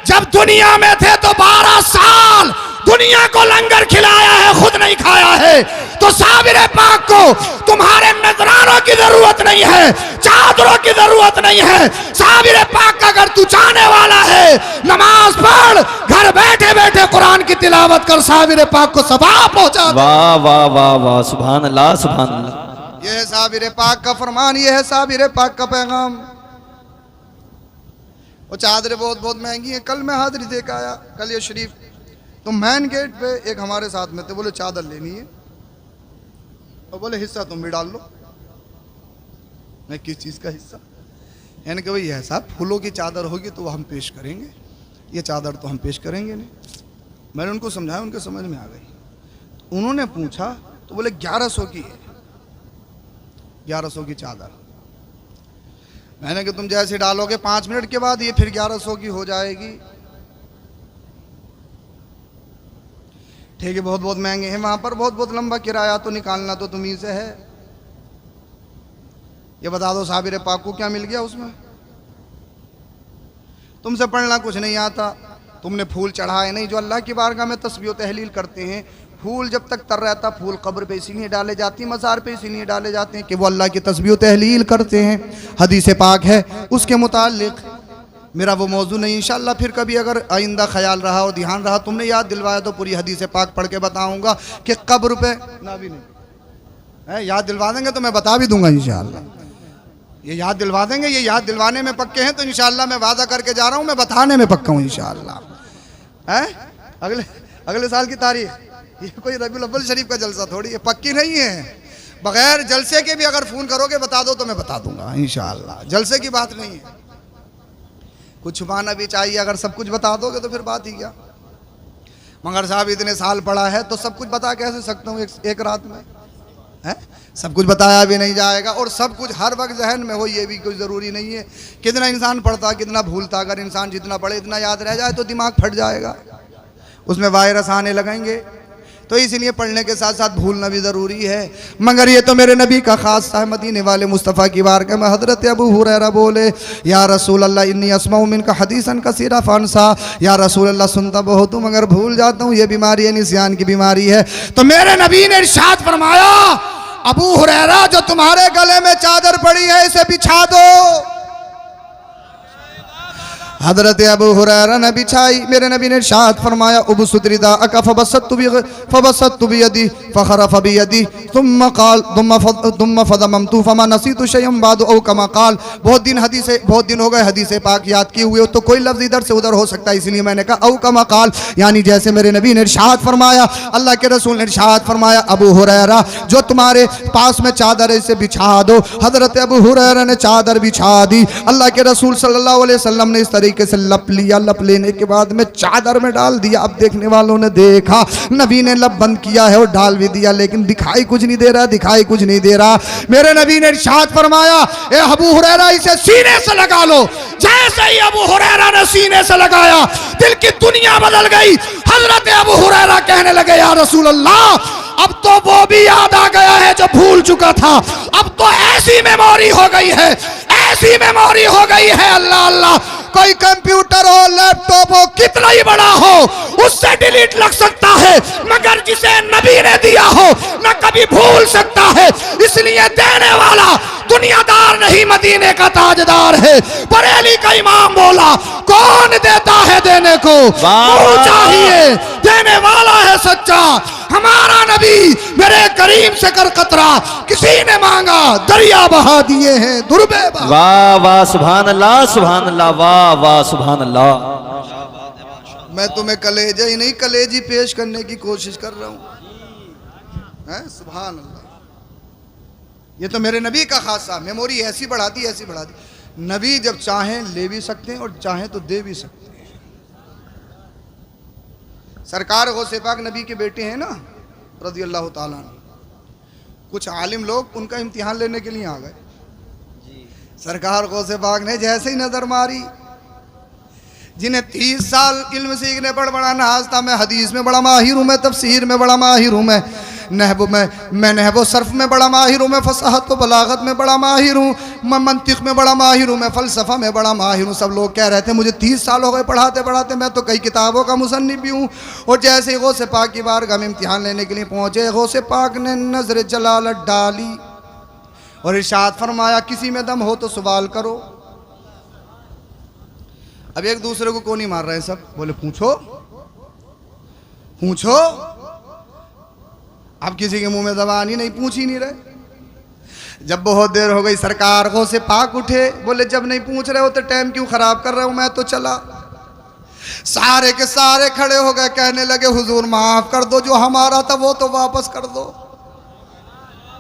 जब दुनिया में थे तो 12 साल दुनिया को लंगर खिलाया है, खुद नहीं खाया है। तो साबिर पाक को तुम्हारे नजरानों की जरूरत नहीं है, चादरों की जरूरत नहीं है। साबिर पाक का अगर तू चाहने वाला है, नमाज पढ़, घर बैठे बैठे कुरान की तिलावत कर, साबिर पाक को सवाब पहुंचा। वाह वाह वाह वाह, सुभान अल्लाह सुभान अल्लाह। यह है साबिर पाक का फरमान, यह है साबिर पाक का पैगाम। वो चादरें बहुत महंगी हैं। कल मैं हाजिरी दे के आया, कल ये शरीफ तो मैन गेट पे एक हमारे साथ में थे, बोले चादर लेनी है, और बोले हिस्सा तुम भी डाल लो। मैं किस चीज़ का हिस्सा? यानी कि भाई ऐसा फूलों की चादर होगी तो हम पेश करेंगे, ये चादर तो हम पेश करेंगे नहीं। मैंने उनको समझाया, उनके समझ में आ गई। उन्होंने पूछा तो बोले 1100 की है, 1100 की चादर। मैंने कहा तुम जैसे डालोगे 5 मिनट के बाद ये फिर 1100 की हो जाएगी। ठीक है, बहुत बहुत महंगे हैं वहां पर, बहुत बहुत लंबा किराया तो निकालना तो तुम्ही से है। ये बता दो साबिर पाक को क्या मिल गया उसमें? तुमसे पढ़ना कुछ नहीं आता, तुमने फूल चढ़ाए नहीं जो अल्लाह की बारगाह में तस्बीह तहलील करते हैं। फूल जब तक तर रहता, फूल कब्र पे इसीलिए डाले जाती हैं, मज़ार पे इसीलिए डाले जाते हैं कि वो अल्लाह की तस्बीह तहलील करते हैं। हदीस पाक है उसके मुतालिक, मेरा वो मौजू नहीं, इंशाअल्लाह फिर कभी अगर आइंदा ख्याल रहा और ध्यान रहा, तुमने याद दिलवाया तो पूरी हदीस पाक पढ़ के बताऊंगा कि कब्र पे ना भी नहीं है। याद दिलवा देंगे तो मैं बता भी दूंगा इंशाअल्लाह। ये याद दिलवा देंगे, ये याद दिलवाने में पक्के हैं तो इंशाअल्लाह मैं वादा करके जा रहा हूँ, मैं बताने में पक्का हूँ इंशाअल्लाह। है अगले साल की तारीख, ये कोई रबीउल अव्वल शरीफ का जलसा थोड़ी है, पक्की नहीं है। बगैर जलसे के भी अगर फ़ोन करोगे बता दो तो मैं बता दूंगा इंशाअल्लाह, जलसे की बात नहीं है। कुछ छुपाना भी चाहिए, अगर सब कुछ बता दोगे तो फिर बात ही क्या। मगर साहब इतने साल पढ़ा है तो सब कुछ बता कैसे सकता हूँ एक रात में? है सब कुछ बताया भी नहीं जाएगा, और सब कुछ हर वक्त जहन में हो ये भी कोई ज़रूरी नहीं है। कितना इंसान पढ़ता, कितना भूलता, अगर इंसान जितना पढ़े इतना याद रह जाए तो दिमाग फट जाएगा, उसमें वायरस आने लगेंगे। तो इसलिए पढ़ने के साथ साथ भूलना भी ज़रूरी है। मगर ये तो मेरे नबी का खासा है, मदीने वाले मुस्तफ़ा की बारगाह में हज़रत अबू हुरैरा बोले, या रसूल अल्लाह इन्नी अस्माउ मिनका हदीसन कसीरा फंसा, या रसूल अल्लाह सुनता बहुत हूँ मगर भूल जाता हूँ, ये बीमारी है, निस्यान की बीमारी है। तो मेरे नबी ने इरशाद फरमाया, अबू हुरैरा जो तुम्हारे गले में चादर पड़ी है इसे बिछा दो। हज़रत अबू हुरैरा ने बिछाई। मेरे नबी ने इरशाद फरमाया, उबसुतरिदा अका फबसत्तु बियदी फखरफ बियदी तुम्मा क़ाल तुम्मा फदममतु फमा नसीतु शयअन बाद औ कमा क़ाल। बहुत दिन हो गए हदीस पाक याद किए हुए, तो कोई लफ्ज़ इधर से उधर हो सकता है, इसलिए मैंने कहा औ कमा क़ाल, यानी जैसे मेरे नबी ने इरशाद फरमाया, अल्लाह के रसूल ने इरशाद फरमाया, अबू हुरैरा जो तुम्हारे पास में चादर है इसे बिछा दो। हज़रत अबू हुरैरा ने चादर बिछा दी। अल्लाह के रसूल सल्लल्लाहु अलैहि वसल्लम ने इस तरीके से लप लिया, लप लेने के बाद में चादर में डाल दिया। अब देखने वालों ने देखा नबी ने लप बंद किया है और डाल भी दिया, लेकिन दिखाई कुछ नहीं दे रहा, दिखाई कुछ नहीं दे रहा। मेरे नबी ने इरशाद फरमाया, ए अबू हुरैरा इसे सीने से लगा लो। जैसे ही अबू हुरैरा ने सीने से लगाया, दिल की दुनिया बदल गई। हजरत अबू हुरैरा कहने लगे, या रसूल अल्लाह अब तो वो भी याद आ गया है जो भूल चुका था। अब तो ऐसी मेमोरी हो गई है, ऐसी मेमोरी हो गई है, अल्लाह अल्लाह, कोई कंप्यूटर हो, लैपटॉप हो, कितना ही बड़ा हो, उससे डिलीट लग सकता है, मगर जिसे नबी ने दिया हो न कभी भूल सकता है। इसलिए देने वाला दुनियादार नहीं, मदीने का ताजदार है। बरेली का इमाम बोला, कौन देता है देने को, वो चाहिए, देने वाला है सच्चा। हमारा नबी मेरे करीम से कर कतरा, किसी ने मांगा दरिया बहा दिए हैं दुर्बे। वाह वाह सुभान अल्लाह, सुभान अल्लाह, वाह वाह सुभान अल्लाह। मैं तुम्हें कलेजा ही नहीं कलेजी पेश करने की कोशिश कर रहा हूँ। सुभान अल्लाह, ये तो मेरे नबी का खासा, मेमोरी ऐसी बढ़ा दी, ऐसी बढ़ा दी। नबी जब चाहें ले भी सकते हैं और चाहें तो दे भी सकते हैं। सरकार गौसे पाक नबी के बेटे हैं ना, रज़ी अल्लाह ताला। कुछ आलिम लोग उनका इम्तिहान लेने के लिए आ गए। सरकार गौसे पाक ने जैसे ही नजर मारी, जिन्हें 30 साल इल्म सीखने पर बड़ा नाज था, मैं हदीस में बड़ा माहिर हूँ, मैं तफसीर में बड़ा माहिर हूँ, मैं नहबो सर्फ में बड़ा माहिर हूँ, मैं फसाहत व बलागत में बड़ा माहिर हूँ, मैं मंतिक में बड़ा माहिर हूँ, मैं फ़लसफ़ा में बड़ा माहिर हूँ। सब लोग कह रहे थे मुझे 30 साल हो गए पढ़ाते पढ़ाते, मैं तो कई किताबों का मुसन्निफ भी हूँ। और जैसे ही गौसे पाक की बारगाह में इम्तिहान लेने के लिए पहुँचे, गौसे पाक ने नजर जलालत डाली और इरशाद फरमाया, किसी में दम हो तो सवाल करो। अब एक दूसरे को कौन ही मार रहे हैं सब, बोले पूछो पूछो। अब किसी के मुंह में जबान ही नहीं, पूछ ही नहीं रहे। जब बहुत देर हो गई, सरकार गौसे पाक उठे, बोले जब नहीं पूछ रहे हो तो टाइम क्यों खराब कर रहे हो, मैं तो चला। सारे के सारे खड़े हो गए, कहने लगे हुजूर माफ कर दो, जो हमारा था वो तो वापस कर दो।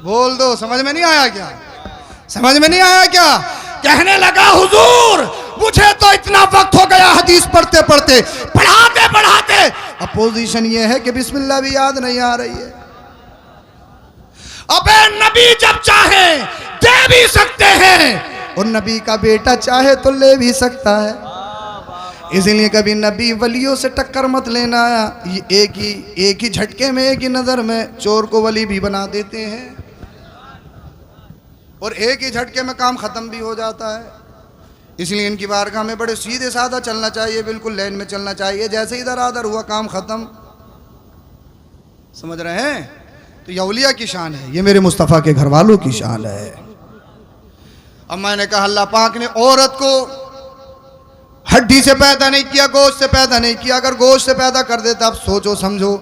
बोल दो, समझ में नहीं आया क्या? समझ में नहीं आया क्या? कहने लगा हुजूर मुझे तो इतना वक्त हो गया हदीस पढ़ते पढ़ते, पढ़ाते पढ़ाते, अपोजिशन ये है कि बिस्मिल्लाह भी याद नहीं आ रही है। अबे नबी जब चाहे दे भी सकते हैं, और नबी का बेटा चाहे तो ले भी सकता है। इसलिए कभी नबी वलियों से टक्कर मत लेना। एक ही झटके में, एक ही नजर में चोर को वली भी बना देते हैं, और एक ही झटके में काम खत्म भी हो जाता है। इसलिए इनकी बारगाह में बड़े सीधे साधा चलना चाहिए, बिल्कुल लाइन में चलना चाहिए। जैसे इधर आदर हुआ काम खत्म। समझ रहे हैं? तो ये औलिया की शान है, ये मेरे मुस्तफ़ा के घर वालों की शान है। अब मैंने कहा अल्लाह पाक ने औरत को हड्डी से पैदा नहीं किया, गोश्त से पैदा नहीं किया। अगर गोश्त से पैदा कर देता, अब सोचो समझो,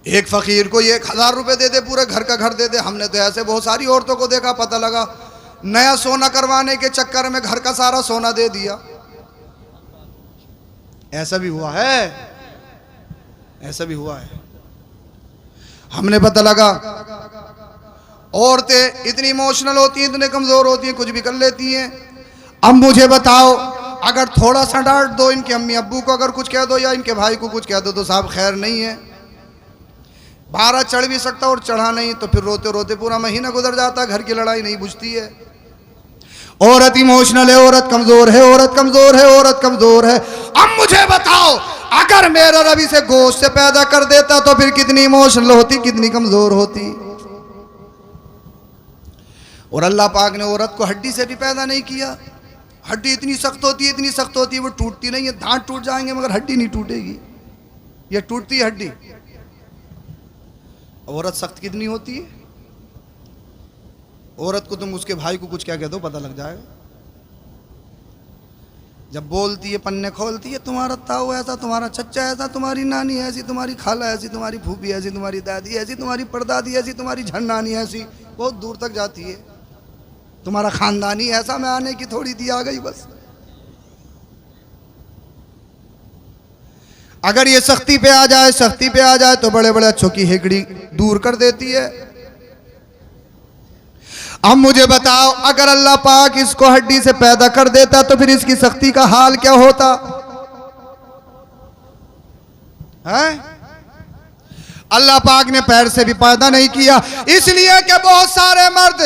एक फकीर को ये 1000 रुपए दे दे, पूरे घर का घर दे दे। हमने तो ऐसे बहुत सारी औरतों को देखा, पता लगा नया सोना करवाने के चक्कर में घर का सारा सोना दे दिया। ऐसा भी हुआ है, ऐसा भी हुआ है। हमने पता लगा औरतें इतनी इमोशनल होती हैं, इतने कमजोर होती हैं, कुछ भी कर लेती हैं। अब मुझे बताओ, अगर थोड़ा सा डांट दो इनके अम्मी अब्बू को, अगर कुछ कह दो या इनके भाई को कुछ कह दो, तो साहब खैर नहीं है। 12 चढ़ भी सकता और चढ़ा नहीं, तो फिर रोते रोते पूरा महीना गुजर जाता, घर की लड़ाई नहीं बुझती है। औरत इमोशनल है, औरत कमजोर है, औरत कमजोर है, औरत कमजोर है। अब मुझे बताओ, अगर मेरा रब इसे गोश्त से पैदा कर देता तो फिर कितनी इमोशनल होती, कितनी कमजोर होती। और अल्लाह पाक ने औरत को हड्डी से भी पैदा नहीं किया। हड्डी इतनी सख्त होती है, इतनी सख्त होती है, वो टूटती नहीं है। दांत टूट जाएंगे मगर हड्डी नहीं टूटेगी। ये टूटती है हड्डी। औरत सख्त कितनी होती है। औरत को तुम उसके भाई को कुछ क्या कह दो, पता लग जाएगा। जब बोलती है, पन्ने खोलती है, तुम्हारा ताऊ ऐसा, तुम्हारा चच्चा ऐसा, तुम्हारी नानी ऐसी, तुम्हारी खाला ऐसी, तुम्हारी फूफी ऐसी, तुम्हारी दादी ऐसी, तुम्हारी परदादी ऐसी, तुम्हारी झंडानी ऐसी, बहुत दूर तक जाती है। तुम्हारा खानदानी ऐसा, मैं आने की थोड़ी दी आ गई बस। अगर ये सख्ती पे आ जाए, सख्ती पे आ जाए, तो बड़े बड़े अच्छों की हेकड़ी दूर कर देती है। अब मुझे बताओ, अगर अल्लाह पाक इसको हड्डी से पैदा कर देता तो फिर इसकी सख्ती का हाल क्या होता है? अल्लाह पाक ने पैर से भी पैदा नहीं किया, इसलिए कि बहुत सारे मर्द,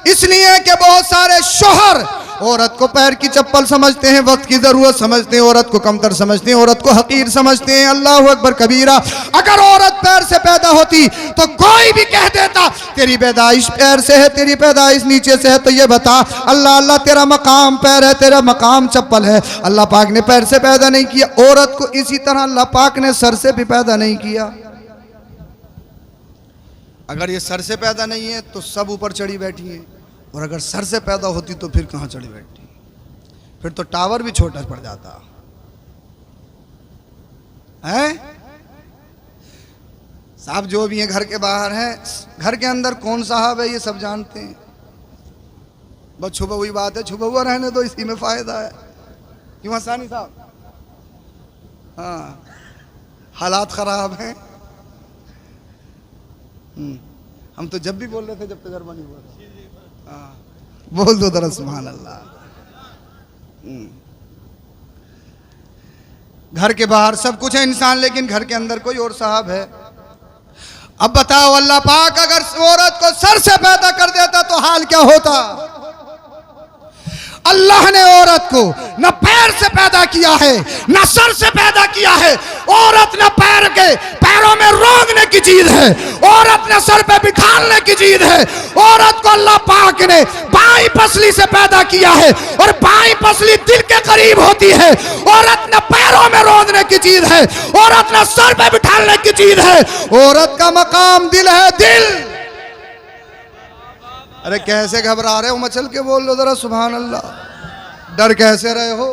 इसलिए कि बहुत सारे शोहर औरत को पैर की चप्पल समझते हैं, वक्त की जरूरत समझते हैं, औरत को कमतर समझते हैं, औरत को हकीर समझते हैं। अल्लाह अकबर कबीरा। अगर औरत पैर से पैदा होती तो कोई भी कह देता तेरी पैदाइश पैर से है, तेरी पैदाइश नीचे से है, तो ये बता अल्लाह अल्लाह तेरा मकाम पैर है, तेरा मकाम चप्पल है। अल्लाह पाक ने पैर से पैदा नहीं किया। औरत को इसी तरह अल्लाह पाक ने सर से भी पैदा नहीं किया। अगर ये सर से पैदा नहीं है तो सब ऊपर चढ़ी बैठी है, और अगर सर से पैदा होती तो फिर कहाँ चढ़ी बैठी? फिर तो टावर भी छोटा पड़ जाता है। साहब जो भी हैं घर के बाहर हैं, घर के अंदर कौन साहब है ये सब जानते हैं। बस छुपा हुई बात है, छुपा हुआ रहने दो, इसी में फायदा है। क्यों हसानी साहब? हाँ, हालात खराब हैं। हम तो जब भी बोल रहे थे, जब तजर्बा नहीं हुआ था। बोल दो दरा सुभान अल्लाह। घर के बाहर सब कुछ है इंसान, लेकिन घर के अंदर कोई और साहब है। अब बताओ, अल्लाह पाक अगर औरत को सर से पैदा कर देता तो हाल क्या होता? अल्लाह ने औरत को न पैर से पैदा किया है, न सर से पैदा किया है। औरत न पैरों में रोंदने की चीज है, औरत न सर पे बिठाने की चीज है। औरत को अल्लाह पाक ने बाईं पसली से पैदा किया है, और बाईं पसली दिल के करीब होती है। औरत न पैरों में रोंदने की चीज है, औरत न सर पे बिठाने की चीज है। औरत का मकाम दिल है, दिल। अरे कैसे घबरा रहे हो? मचल के बोल लो जरा सुभान अल्लाह। डर कैसे रहे हो?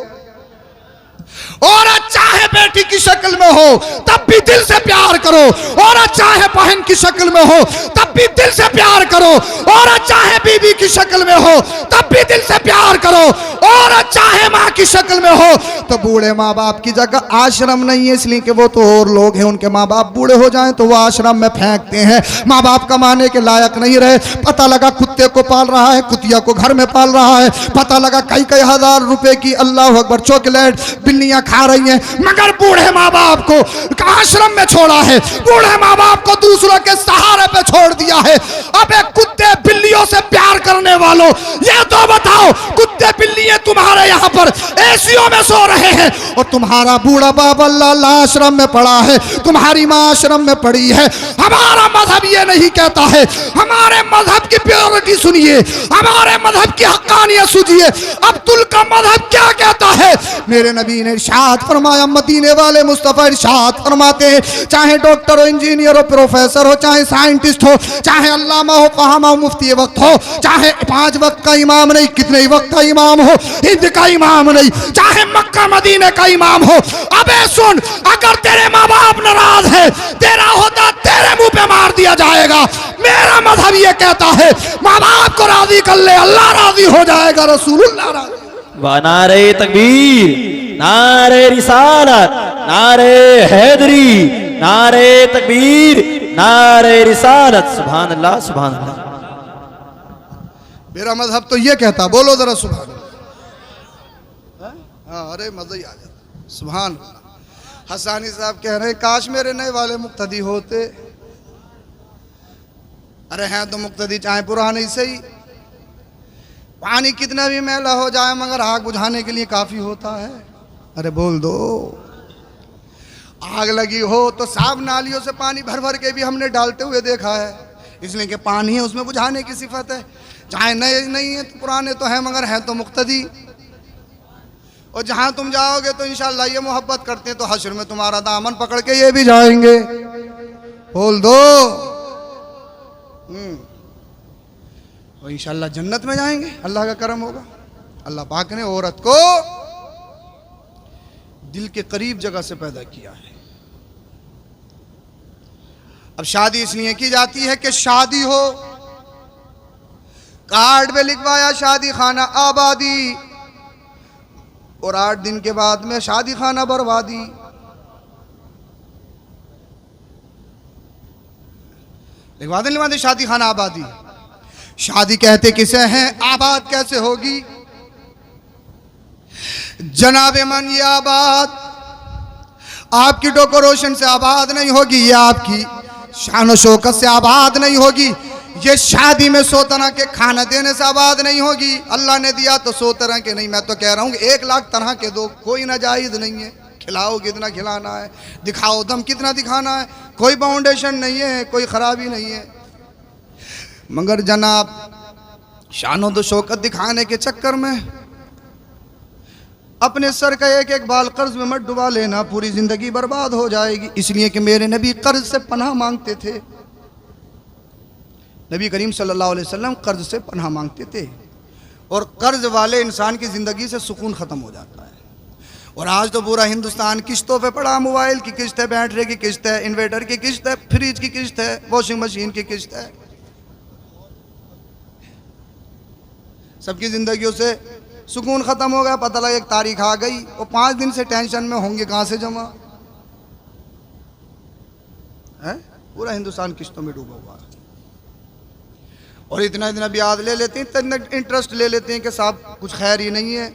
औरत चाहे बेटी की शक्ल में हो तब भी दिल से प्यार करो। औरत चाहे बहन की शक्ल में हो तब भी दिल से प्यार करो। औरत चाहे बीवी की शक्ल में हो तब भी दिल से प्यार करो। औरत चाहे माँ की शक्ल में हो हो तो बूढ़े माँ बाप की जगह आश्रम नहीं है, इसलिए कि वो तो और लोग हैं, उनके माँ बाप बूढ़े हो जाएं तो वो आश्रम में फेंकते हैं। माँ बाप कमाने के लायक नहीं रहे, पता लगा कुत्ते को पाल रहा है, कुतिया को घर में पाल रहा है, पता लगा कई कई हजार रुपए की अल्लाह अकबर चॉकलेट बिल्लियां खा रही हैं, मगर बूढ़े माँ बाप को आश्रम में छोड़ा है, बूढ़े माँ बाप को दूसरों के सहारे पे छोड़ दिया है। अबे कुत्ते बिल्लियों से प्यार करने वालों, ये तो बताओ, कुत्ते बिल्लियां तुम्हारे यहाँ पर एसीओ में सो रहे हैं और तुम्हारा बूढ़ा बाप अल्लाह आश्रम में पड़ा है, तुम्हारी माँ आश्रम में पड़ी है। हमारा मजहब ये नहीं कहता है, हमारे मजहब की प्योरिटी सुनिए, हमारे मजहब की हक्कानियत सुनिए। अब्दुल का मजहब क्या कहता है? मेरे नबी ने इरशाद फरमाया, मदीने वाले मुस्तफा इरशाद फरमाते हैं, चाहे डॉक्टर हो, इंजीनियर हो, प्रोफेसर हो, चाहे साइंटिस्ट हो, चाहे अल्लामा हो, फहामा हो, मुफ्ती वक्त हो, चाहे 5 वक्त का इमाम नहीं, कितने ही वक्त का इमाम हो, हिंद का इमाम नहीं, चाहे मक्का मदीने का इमाम हो। अबे सुन, अगर तेरे माँ बाप नाराज है, तेरा होता तेरे मुंह पे मार दिया जाएगा। मेरा मजहब ये कहता है, माँ बाप को राजी कर ले, अल्लाह राजी हो जाएगा, रसूलुल्लाह राजी। व नारे तकबीर, नारे रिसालत, नारे हैदरी, नारे तकबीर, नारे रिसालत। सुभान अल्लाह, सुभान अल्लाह। मेरा मजहब तो ये कहता, बोलो जरा सुभान अल्लाह। हाँ, अरे मजा ही आ जाता, सुभान अल्लाह। हसानी साहब कह रहे हैं, काश मेरे नए वाले मुक्तदी होते। अरे हैं तो मुक्तदी चाहे पुराने ही सही, पानी कितना भी मैला हो जाए मगर आग बुझाने के लिए काफी होता है। अरे बोल दो, आग लगी हो तो साफ नालियों से पानी भर भर के भी हमने डालते हुए देखा है, इसलिए कि पानी है, उसमें बुझाने की सिफत है। चाहे नए नहीं है तो पुराने तो हैं, मगर हैं तो मुक्तदी। और जहां तुम जाओगे तो इंशाअल्लाह ये मोहब्बत करते हैं तो हश्र में तुम्हारा दामन पकड़ के ये भी जाएंगे। बोल दो, और इंशाअल्लाह जन्नत में जाएंगे, अल्लाह का करम होगा। अल्लाह पाक ने औरत को दिल के करीब जगह से पैदा किया है। अब शादी इसलिए की जाती है कि शादी हो, कार्ड में लिखवाया शादी खाना आबादी, और 8 दिन के बाद में शादी खाना बर्बादी। लिखवा दे शादी खाना आबादी। शादी कहते किसे हैं, आबाद कैसे होगी? जनाबे मन ये आबाद आपकी डेकोरेशन से आबाद नहीं होगी, ये आपकी शान शौकत से आबाद नहीं होगी, ये शादी में 100 तरह के खाना देने से आबाद नहीं होगी। अल्लाह ने दिया तो 100 तरह के नहीं, मैं तो कह रहा हूँ 1 लाख तरह के दो, कोई नाजायज नहीं है। खिलाओ कितना खिलाना है, दिखाओ दम कितना दिखाना है, कोई बाउंडेशन नहीं है, कोई खराबी नहीं है। मगर जनाब शानो दो शौकत दिखाने के चक्कर में अपने सर का एक एक बाल कर्ज में मत डुबा लेना, पूरी जिंदगी बर्बाद हो जाएगी। इसलिए कि मेरे नबी कर्ज से पनाह मांगते थे। नबी करीम सल्लल्लाहु अलैहि वसल्लम कर्ज से पनाह मांगते थे, और कर्ज वाले इंसान की ज़िंदगी से सुकून ख़त्म हो जाता है। और आज तो पूरा हिंदुस्तान किस्तों पे पड़ा, मोबाइल की किस्त है, बैटरी की किस्त है, इन्वर्टर की किस्त है, फ्रिज की किस्त है, वॉशिंग मशीन की किस्त है। सबकी ज़िंदगियों से सुकून ख़त्म हो गया। पता लगा एक तारीख आ गई और 5 दिन से टेंशन में होंगे कहाँ से जमा है। पूरा हिंदुस्तान किस्तों में डूबा हुआ है, और इतना इतना ब्याज ले लेते हैं, इतना इंटरेस्ट ले लेते हैं कि साहब कुछ खैर ही नहीं है।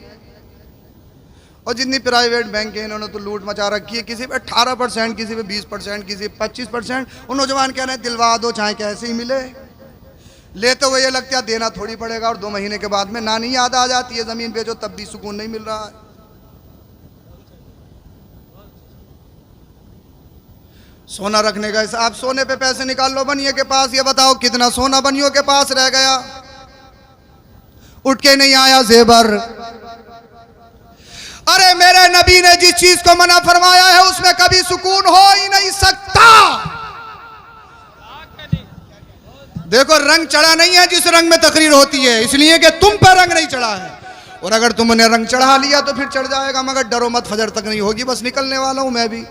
और जितनी प्राइवेट बैंक है इन्होंने तो लूट मचा रखी है, किसी पे 18%, किसी पे 20%, किसी पे 25%। वो नौजवान कह रहे हैं दिलवा दो चाहे कैसे ही मिले, लेते हुए ये लगता है देना थोड़ी पड़ेगा, और 2 महीने के बाद में नानी याद आ जाती है, ज़मीन बेचो तब भी सुकून नहीं मिल रहा है। सोना रखने का हिसाब, सोने पे पैसे निकाल लो बनिए के पास, ये बताओ कितना सोना बनियों के पास रह गया, उठ के नहीं आया जेबर। अरे मेरे नबी ने जिस चीज को मना फरमाया है उसमें कभी सुकून हो ही नहीं सकता। देखो रंग चढ़ा नहीं है जिस रंग में तकरीर होती है, इसलिए कि तुम पर रंग नहीं चढ़ा है, और अगर तुमने रंग चढ़ा लिया तो फिर चढ़ जाएगा। मगर डरो मत, फजर तक नहीं होगी, बस निकलने वाला हूं मैं भी,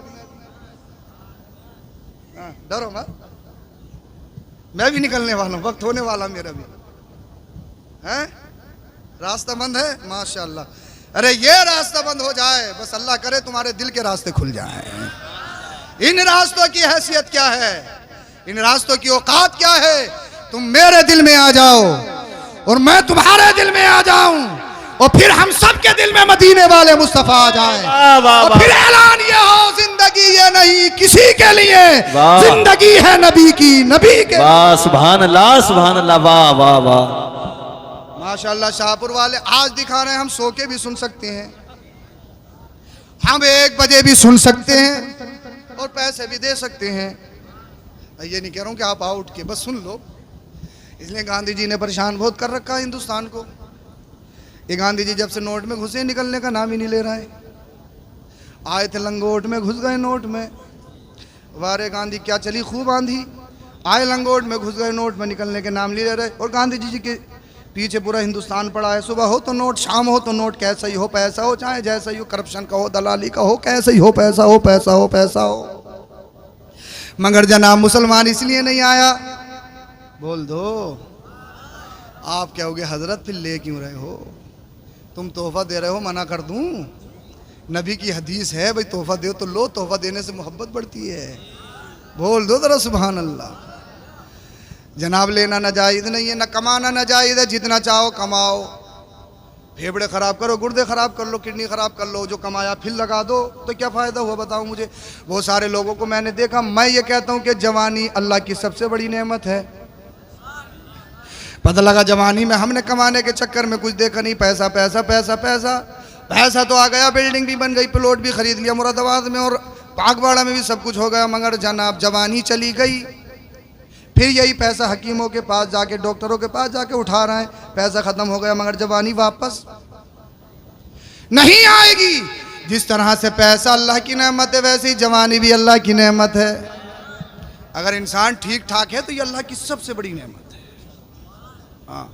डरो मत, मैं भी निकलने वाला हूं, वक्त होने वाला मेरा भी है। रास्ता बंद है माशाअल्लाह। अरे ये रास्ता बंद हो जाए, बस अल्लाह करे तुम्हारे दिल के रास्ते खुल जाएं। इन रास्तों की हैसियत क्या है, इन रास्तों की औकात क्या है? तुम मेरे दिल में आ जाओ और मैं तुम्हारे दिल में आ जाऊं, और फिर हम सब के दिल में मदीने वाले मुस्तफा आ जाएं। और फिर ऐलान ये हो, जिंदगी ये नहीं किसी के लिए, जिंदगी है नबी की, नबी के। वाह सुभान अल्लाह, सुभान अल्लाह, वाह वाह वाह। माशाअल्लाह शाहपुर वाले आज दिखा रहे हैं, हम सो के भी सुन सकते हैं, हम 1 बजे भी सुन सकते हैं और पैसे भी दे सकते हैं। ये नहीं कह रहा हूं कि आप आओ उठ के बस सुन लो, इसलिए गांधी जी ने परेशान बहुत कर रखा है हिंदुस्तान को। ये गांधी जी जब से नोट में घुसे, निकलने का नाम ही नहीं ले रहा है। आए थे लंगोट में, घुस गए नोट में। वारे गांधी क्या चली खूब आंधी, आए लंगोट में, घुस गए नोट में, निकलने के नाम नहीं ले रहे। और गांधी जी के पीछे पूरा हिंदुस्तान पड़ा है। सुबह हो तो नोट, शाम हो तो नोट, कैसा ही हो पैसा हो, चाहे जैसा ही हो, करप्शन का हो, दलाली का हो, कैसा ही हो, पैसा हो, पैसा हो, पैसा हो। मगर जनाब मुसलमान इसलिए नहीं आया, बोल दो। आप कहोगे हजरत फिर ले क्यों रहे हो, तुम तोहफा दे रहे हो, मना कर दूं? नबी की हदीस है भाई, तोहफा दो तो लो, तोहफा देने से मोहब्बत बढ़ती है। बोल दो जरा सुभान अल्लाह। जनाब लेना नाजायज़ नहीं है, ना कमाना नाजायज़ है, जितना चाहो कमाओ। फेफड़े ख़राब करो, गुर्दे ख़राब कर लो, किडनी ख़राब कर लो, जो कमाया फिर लगा दो, तो क्या फ़ायदा हुआ बताओ मुझे। बहुत सारे लोगों को मैंने देखा, मैं ये कहता हूँ कि जवानी अल्लाह की सबसे बड़ी नेमत है। पता लगा जवानी में हमने कमाने के चक्कर में कुछ देखा नहीं, पैसा पैसा पैसा पैसा पैसा तो आ गया, बिल्डिंग भी बन गई, प्लॉट भी खरीद लिया मुरादाबाद में और पागवाड़ा में भी सब कुछ हो गया, मगर जनाब जवानी चली गई। फिर यही पैसा हकीमों के पास जाके, डॉक्टरों के पास जाके उठा रहे हैं, पैसा ख़त्म हो गया, मगर जवानी वापस नहीं आएगी। जिस तरह से पैसा अल्लाह की नेमत है, वैसे ही जवानी भी अल्लाह की नेमत है। अगर इंसान ठीक ठाक है तो ये अल्लाह की सबसे बड़ी नेमत है। हाँ,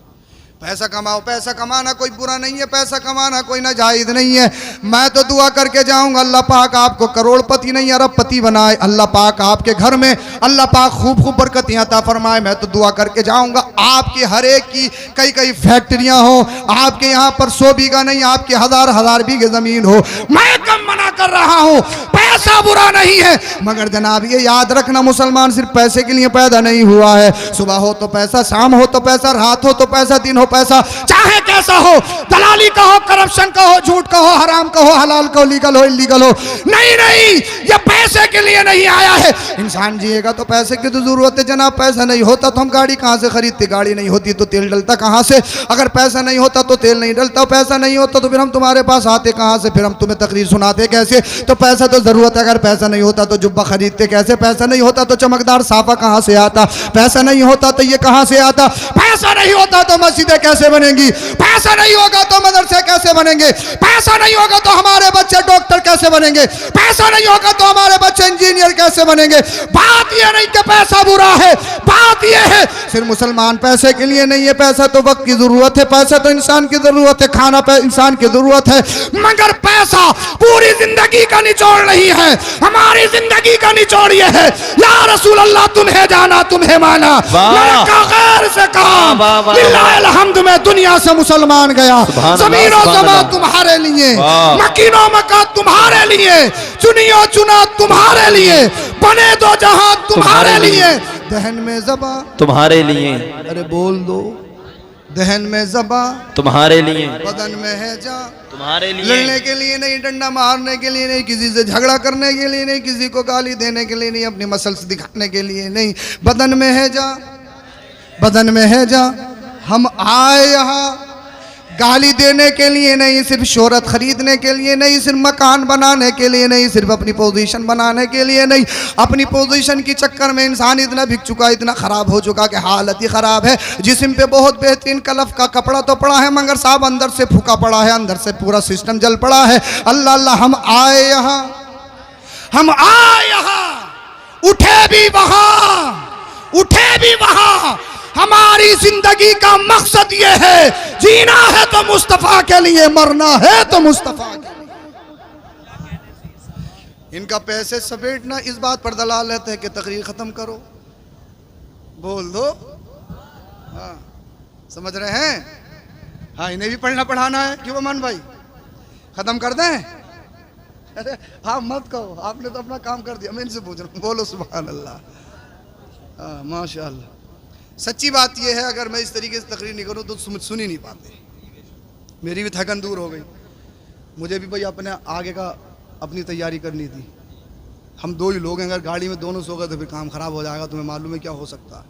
पैसा कमाओ, पैसा कमाना कोई बुरा नहीं है, पैसा कमाना कोई नाजायज़ नहीं है। मैं तो दुआ करके जाऊंगा अल्लाह पाक आपको करोड़पति नहीं अरबपति बनाए, अल्लाह पाक आपके घर में अल्लाह पाक खूब खूब बरकतें अता फरमाए। मैं तो दुआ करके जाऊंगा आपके हर एक की कई कई फैक्ट्रियां हो, आपके यहाँ पर 100 बीघा नहीं, आपके हजार बीघे ज़मीन हो। मैं कम मना कर रहा हूँ, पैसा बुरा नहीं है, मगर जनाब ये याद रखना मुसलमान सिर्फ पैसे के लिए पैदा नहीं हुआ है। सुबह हो तो पैसा, शाम हो तो पैसा, रात हो तो पैसा, दिन हो पैसा, चाहे कैसा हो, दलाली का हो, करप्शन का हो, झूठ का हो, हराम का हो, हलाल का हो, लीगल हो, इलीगल हो, नहीं नहीं, ये पैसे के लिए नहीं आया है। इंसान जिएगा तो पैसे की तो जरूरत है जनाब। पैसा नहीं होता तो हम गाड़ी कहाँ से खरीदते, गाड़ी नहीं होती तो तेल डलता कहाँ से, अगर पैसा नहीं होता तो तेल नहीं डलता, पैसा नहीं होता तो फिर हम तुम्हारे पास आते कहाँ से, फिर हम तुम्हें तकरीर सुनाते कैसे। तो पैसा तो जरूरत है, अगर पैसा नहीं होता तो जुब्बा खरीदते कैसे, पैसा नहीं होता तो चमकदार साफा कहाँ से आता, पैसा नहीं होता तो ये कहाँ से आता, पैसा नहीं होता तो मस्जिदें कैसे बनेंगी, पैसा नहीं होगा तो मदरसे कैसे बनेंगे, पैसा नहीं होगा तो हमारे बच्चे डॉक्टर कैसे बनेंगे, पैसा नहीं होगा तो हमारे बच्चे इंजीनियर कैसे बनेंगे। बात यह नहीं कि पैसा बुरा है, बात यह है सिर्फ मुसलमान पैसे के लिए नहीं है। पैसा तो वक्त की जरूरत है, पैसा तो इंसान की जरूरत है, खाना पे इंसान की जरूरत है, मगर पैसा पूरी जिंदगी का निचोड़ नहीं है। हमारी जिंदगी का निचोड़ यह है, या रसूल अल्लाह तुम्हें जाना तुम्हें माना, गैर से कहा अल्हम्द में दुनिया से मुसलमान गया। जमीन और ज़मीन तुम्हारे लिए, मकीनो मकान तुम्हारे लिए, चुनियो चुना तुम्हारे लिए, बने दो जहां तुम्हारे लिए, दहन में ज़बा तुम्हारे लिए, अरे बोल दो, दहन में ज़बा तुम्हारे लिए, बदन में है जा तुम्हारे लिए, लड़ने के लिए नहीं, डंडा मारने के लिए नहीं, किसी से झगड़ा करने के लिए नहीं, किसी को गाली देने के लिए नहीं, अपनी मसल्स दिखाने के लिए नहीं, बदन में है जा, बदन में है जा। हम आए यहाँ गाली देने के लिए नहीं, सिर्फ शोहरत खरीदने के लिए नहीं, सिर्फ मकान बनाने के लिए नहीं, सिर्फ अपनी पोजीशन बनाने के लिए नहीं। अपनी पोजीशन के चक्कर में इंसान इतना बिक चुका, इतना ख़राब हो चुका कि हालत ही ख़राब है। जिस्म पे बहुत बेहतरीन कलफ का कपड़ा तो पड़ा है, मगर साहब अंदर से फूका पड़ा है, अंदर से पूरा सिस्टम जल पड़ा है। अल्लाह अल्लाह, हम आए यहाँ, हम आए यहाँ, उठे भी वहाँ, उठे भी वहाँ। हमारी जिंदगी का मकसद ये है, जीना है तो मुस्तफा के लिए, मरना है तो मुस्तफा के लिए। इनका पैसे समेटना इस बात पर दलाल रहते हैं कि तकरीर खत्म करो, बोल दो। हाँ, समझ रहे हैं? हाँ, इन्हें भी पढ़ना पढ़ाना है क्यों अमन भाई? खत्म कर दें? अरे आप मत कहो, आपने तो अपना काम कर दिया, मैं इनसे पूछ रहा हूँ। बोलो सुभान अल्लाह। हाँ माशाअल्लाह। सच्ची बात यह है, अगर मैं इस तरीके से तकरीर नहीं करूँ तो सुन ही नहीं पाते। मेरी भी थकन दूर हो गई। मुझे भी भाई अपने आगे का अपनी तैयारी करनी थी। हम दो ही लोग हैं, अगर गाड़ी में दोनों सो गए तो फिर काम ख़राब हो जाएगा, तुम्हें मालूम है क्या हो सकता है।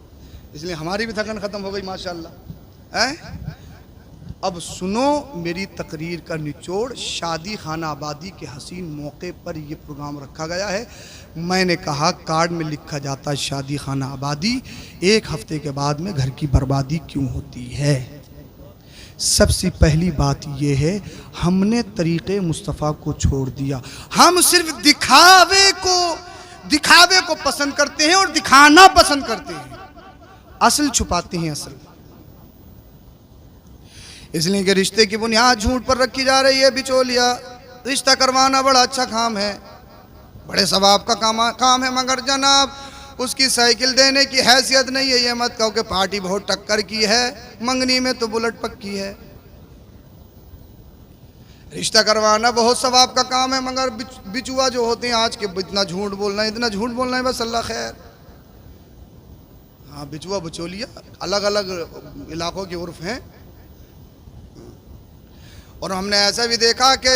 इसलिए हमारी भी थकन ख़त्म हो गई माशाअल्लाह। हैं? अब सुनो मेरी तकरीर का निचोड़। शादी खाना आबादी के हसीन मौके पर यह प्रोग्राम रखा गया है। मैंने कहा कार्ड में लिखा जाता है शादी खाना आबादी, एक हफ्ते के बाद में घर की बर्बादी क्यों होती है? सबसे पहली बात यह है, हमने तरीक़े मुस्तफ़ा को छोड़ दिया। हम सिर्फ दिखावे को पसंद करते हैं और दिखाना पसंद करते हैं, असल छुपाते हैं असल। इसलिए कि रिश्ते की बुनियाद झूठ पर रखी जा रही है। बिचौलिया रिश्ता करवाना बड़ा अच्छा काम है, बड़े सवाब का काम है, मगर जनाब उसकी साइकिल देने की हैसियत नहीं है। ये मत कहो कि पार्टी बहुत टक्कर की है, मंगनी में तो बुलेट पक्की है। रिश्ता करवाना बहुत सवाब का काम है, मगर बिचुआ जो होते हैं आज के, इतना झूठ बोलना है बस अल्लाह खैर। हाँ, बिचुआ बिचौलिया अलग अलग इलाकों के उर्फ हैं। और हमने ऐसा भी देखा कि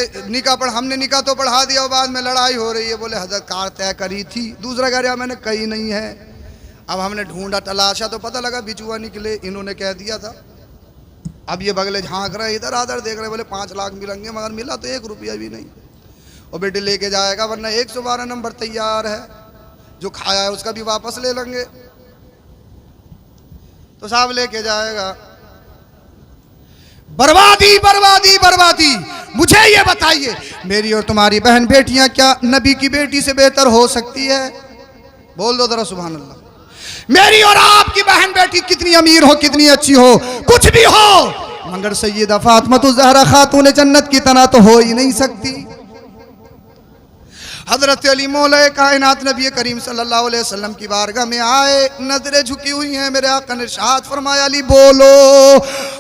हमने निकाह तो पढ़ा दिया और बाद में लड़ाई हो रही है। बोले हजरत कार तय करी थी, दूसरा कह रहा मैंने कही नहीं है। अब हमने ढूंढा तलाशा तो पता लगा बिचुआ निकले, इन्होंने कह दिया था। अब ये बगले झांक रहे, इधर आधर देख रहे, बोले 5 लाख मिलेंगे, मगर मिला तो 1 रुपया भी नहीं। और बेटे लेके जाएगा, वरना 112 नंबर तैयार है, जो खाया है उसका भी वापस ले लेंगे। तो साहब लेके जाएगा। बर्बादी बर्बादी बर्बादी। मुझे ये बताइए, मेरी और तुम्हारी बहन बेटियां क्या नबी की बेटी से बेहतर हो सकती है? बोल दो जरा सुभान अल्लाह। मेरी और आपकी बहन बेटी कितनी अमीर हो, कितनी अच्छी हो, कुछ भी हो, मगर सैयदा फातिमा ज़हरा खातून जन्नत की तरह तो हो ही नहीं सकती। हजरत अली मौला कायनात नबी करीम सल्लल्लाहु अलैहि वसल्लम की बारगाह में आए, नजरें झुकी हुई हैं। मेरे आका ने इरशाद फरमाया, अली बोलो।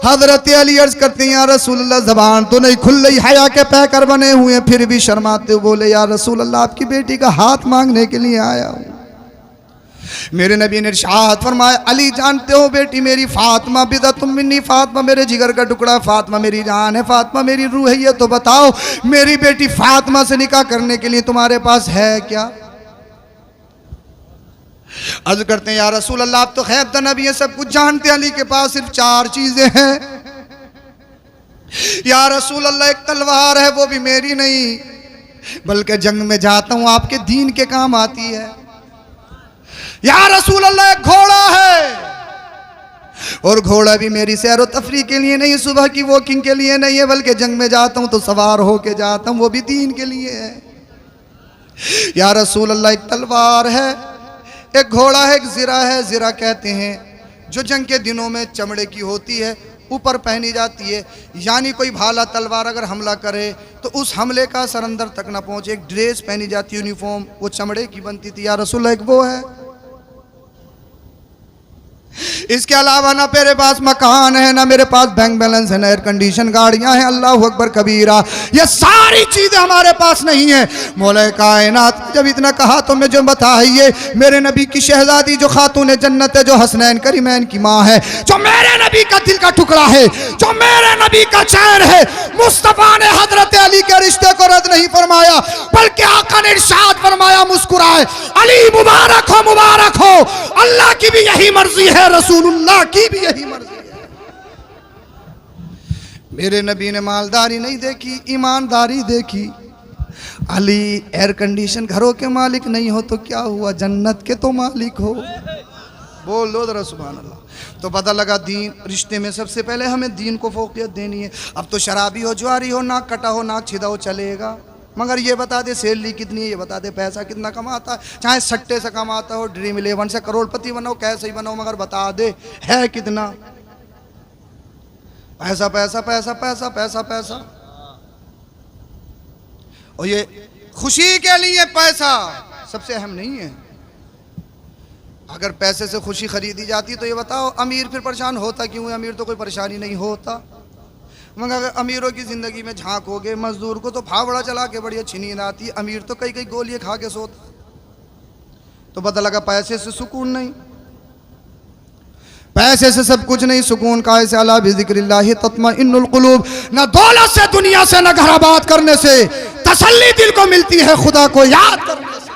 हजरत अली अर्ज करते हैं, या रसूलल्लाह ज़बान तो नहीं खुल रही, हया के पैकर बने हुए हैं, फिर भी शर्माते बोले, या रसूलल्लाह आपकी बेटी का हाथ मांगने के लिए आया हूँ। मेरे नबी ने इरशाद फरमाया, अली जानते हो बेटी मेरी फातिमा बिदअतुम मिन्नी, फातिमा मेरे जिगर का टुकड़ा, फातिमा मेरी जान है, फातिमा मेरी रूह है। ये तो बताओ मेरी बेटी फातिमा से निकाह करने के लिए तुम्हारे पास है क्या? अर्ज करते हैं, या रसूल अल्लाह आप तो खैब नबी है, सब कुछ जानते हैं। अली के पास सिर्फ 4 चीजें हैं। या रसूल अल्लाह एक तलवार है, वो भी मेरी नहीं, बल्कि जंग में जाता हूं आपके दीन के काम आती है। या रसूल अल्लाह एक घोड़ा है, और घोड़ा भी मेरी सैर व तफरी के लिए नहीं, सुबह की वॉकिंग के लिए नहीं है, बल्कि जंग में जाता हूं तो सवार होके जाता हूं, वो भी दीन के लिए है। या रसूल अल्लाह एक तलवार है, एक घोड़ा है, एक ज़िरा है। ज़िरा कहते हैं जो जंग के दिनों में चमड़े की होती है, ऊपर पहनी जाती है, यानी कोई भाला तलवार अगर हमला करे तो उस हमले का सर अंदर तक ना पहुंचे। एक ड्रेस पहनी जाती, यूनिफॉर्म, वो चमड़े की बनती थी। या रसूल अल्लाह एक वो है। इसके अलावा ना मेरे पास मकान है, ना मेरे पास बैंक बैलेंस है, ना एयर कंडीशन गाड़ियां हैं, अल्लाह अकबर कबीरा, ये सारी चीजें हमारे पास नहीं है। मौला कायनात जब इतना कहा तो मुझे बताइए, मेरे नबी की शहजादी जो खातून जन्नत है, जो हसनैन करीमैन की माँ है, जो मेरे नबी का दिल का टुकड़ा है, जो मेरे नबी का चैन है, मुस्तफा ने हजरत अली के रिश्ते को रद्द नहीं फरमाया, बल्कि आका ने इरशाद फरमाया, मुस्कुराए, अली मुबारक हो, अल्लाह की भी यही मर्जी है, रसूलुल्लाह की भी यही मर्जी है। मेरे नबी ने मालदारी नहीं देखी, ईमानदारी देखी। अली एयर कंडीशन घरों के मालिक नहीं हो तो क्या हुआ, जन्नत के तो मालिक हो। बोल दो जरा सुभान अल्लाह। तो पता लगा दीन, रिश्ते में सबसे पहले हमें दीन को फोकियत देनी है। अब तो शराबी हो, जुआरी हो, नाक कटा हो, नाक छिदा हो, चलेगा, मगर ये बता दे सैलरी कितनी है, ये बता दे पैसा कितना कमाता है, चाहे सट्टे से कमाता हो, ड्रीम 11 से करोड़पति बनो, कैसे ही बनो, मगर बता दे है कितना पैसा पैसा पैसा पैसा पैसा पैसा। और ये खुशी के लिए पैसा सबसे अहम नहीं है। अगर पैसे से खुशी खरीदी जाती तो ये बताओ अमीर फिर परेशान होता क्यों है? अमीर तो कोई परेशानी नहीं होता, मगर अगर अमीरों की ज़िंदगी में झांकोगे, मजदूर को तो फावड़ा चला के बड़ी अच्छी नींद आती है, अमीर तो कई कई गोलियां खा के सोता। तो पता लगा पैसे से सुकून नहीं, पैसे से सब कुछ नहीं, सुकून का ऐसे अला बिज़िक्रिल्लाहि तत्मइन्नुल कुलूब। न दौलत से, दुनिया से, न घर आबाद करने से तसल्ली दिल को मिलती है, खुदा को याद करने से।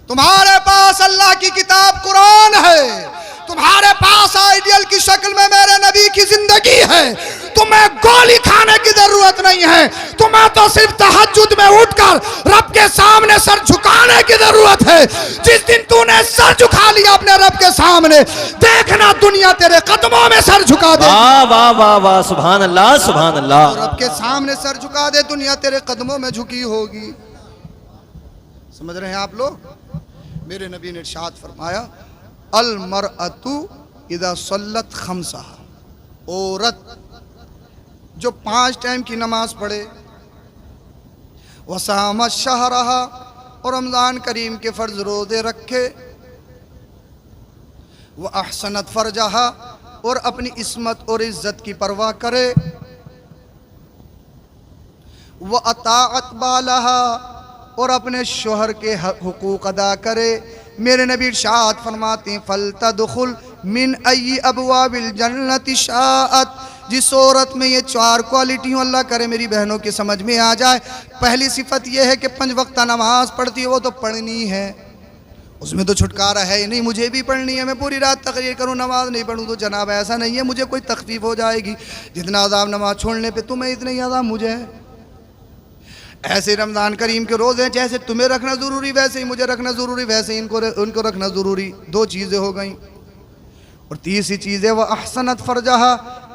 तुम्हारे पास अल्लाह की किताब कुरान है, तुम्हारे पास आइडियल की शक्ल में मेरे नबी की जिंदगी है, तुम्हें गोली खाने की जरूरत नहीं है, तुम्हें तो सिर्फ तहज्जुद में उठकर रब के सामने सर झुकाने की जरूरत है। जिस दिन तूने सर झुका लिया अपने रब के सामने, देखना दुनिया तेरे कदमों में सर झुका दे। वाह वाह वाह वाह, सुभान अल्लाह सुभान अल्लाह। रब के सामने सर झुका दे, दुनिया तेरे कदमों में झुकी होगी। समझ रहे हैं आप लोग? मेरे नबी ने इरशाद फरमाया, अल मरअतु इदा सल्लत खमसा, औरत जो 5 टाइम की नमाज पढ़े, वसाम शहरहा, और रमज़ान करीम के फ़र्ज रोज़े रखे, व अहसनत फ़रजहा, और अपनी इस्मत और इज़्ज़त की परवाह करे, व अताअत बालहा, और अपने शोहर के हुकूक अदा करे। मेरे नबी इरशाद फरमाते हैं, फलतदखुल मिन अय्यि अबवाबिल जन्नति शाअत। जिस औरत में ये 4 क्वालिटी हो, अल्लाह करे मेरी बहनों की समझ में आ जाए। पहली सिफत यह है कि 5 वक्त नमाज पढ़ती है, वो तो पढ़नी है, उसमें तो छुटकारा है ही नहीं। मुझे भी पढ़नी है, मैं पूरी रात तकरीर करूँ, नमाज नहीं पढ़ूँ तो जनाब ऐसा नहीं है, मुझे कोई तकलीफ हो जाएगी। जितना अज़ाब नमाज छोड़ने पे तुम्हें, इतना ही अज़ाब मुझे है। ऐसे रमज़ान करीम के रोज़े हैं, जैसे तुम्हें रखना ज़रूरी वैसे ही मुझे रखना ज़रूरी, वैसे ही उनको रखना ज़रूरी। 2 चीज़ें हो गई। और तीसरी चीज़ है, वह अहसनत फ़रजहा,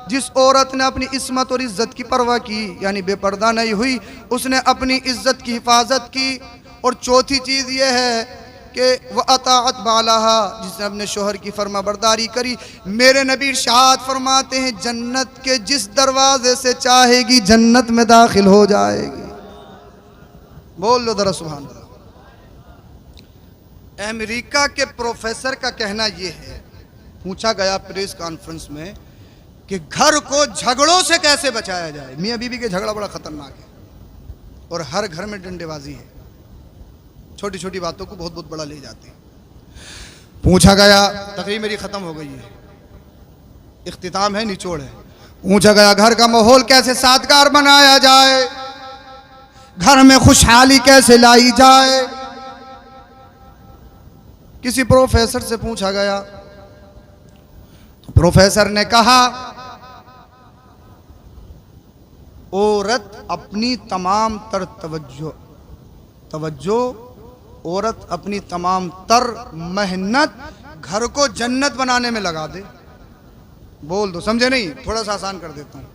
जिस औरत ने अपनी इस्मत और इज़्ज़त की परवाह की, यानी बेपर्दा नहीं हुई, उसने अपनी इज़्ज़त की हिफाजत की। और चौथी चीज़ यह है कि वह अताअत बालहा, जिसने अपने शोहर की फरमाबरदारी करी। मेरे नबी इरशाद फरमाते हैं, जन्नत के जिस दरवाजे से चाहेगी जन्नत में दाखिल हो जाएगी। बोल लो जरा सुभान अल्लाह। अमेरिका के प्रोफेसर का कहना यह है, पूछा गया प्रेस कॉन्फ्रेंस में कि घर को झगड़ों से कैसे बचाया जाए। मियाँ बीवी के झगड़ा बड़ा खतरनाक है और हर घर में डंडेबाजी है, छोटी छोटी बातों को बहुत बहुत बड़ा ले जाते हैं। पूछा गया, तकरीर मेरी खत्म हो गई है, इख्तिताम है, निचोड़ है। पूछा गया घर का माहौल कैसे सादगार बनाया जाए, घर में खुशहाली कैसे लाई जाए। किसी प्रोफेसर से पूछा गया, तो प्रोफेसर ने कहा, औरत अपनी तमाम तर तवज्जो, औरत अपनी तमाम तर मेहनत घर को जन्नत बनाने में लगा दे। बोल दो, समझे नहीं? थोड़ा सा आसान कर देता हूं।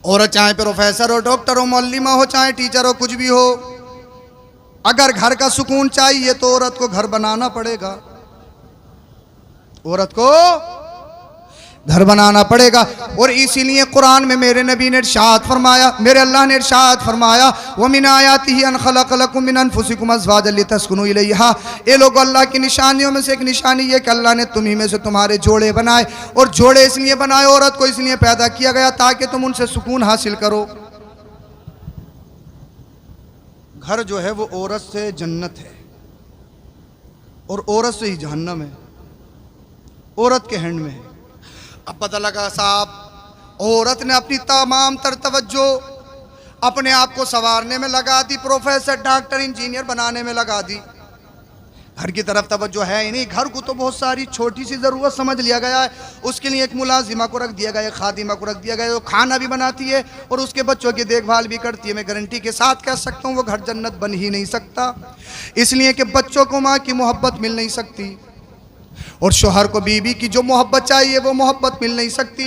औरत चाहे प्रोफेसर हो, डॉक्टर हो, मौलमा हो, चाहे टीचर हो, कुछ भी हो, अगर घर का सुकून चाहिए तो औरत को घर बनाना पड़ेगा, औरत को घर बनाना पड़ेगा। और इसीलिए कुरान में मेरे नबी ने इरशाद फरमाया, मेरे अल्लाह ने इरशाद फरमाया, व मिन आयातिही अन खलक़ लकुम मिन अनफुसिकुम अज़वाजन लितस्कुनू इलैहा। ये लोग अल्लाह की निशानियों में से एक निशानी ये कि अल्लाह ने तुम्ही में से तुम्हारे जोड़े बनाए। और जोड़े इसलिए बनाए, औरत को इसलिए पैदा किया गया ताकि तुम उनसे सुकून हासिल करो। घर जो है वो औरत से जन्नत है और औरत से ही जहन्नम है, औरत के हैंड में है। अब पता लगा साहब, औरत ने अपनी तमाम तर तवज्जो अपने आप को संवारने में लगा दी, प्रोफेसर, डॉक्टर, इंजीनियर बनाने में लगा दी। घर की तरफ तवज्जो है ही नहीं। घर को तो बहुत सारी छोटी सी ज़रूरत समझ लिया गया है, उसके लिए एक मुलाजिमा को रख दिया गया है, खादिमा को रख दिया गया है, वो खाना भी बनाती है और उसके बच्चों की देखभाल भी करती है। मैं गारंटी के साथ कह सकता हूँ वो घर जन्नत बन ही नहीं सकता, इसलिए कि बच्चों को माँ की मोहब्बत मिल नहीं सकती और शोहर को बीवी की जो मोहब्बत चाहिए वो मोहब्बत मिल नहीं सकती।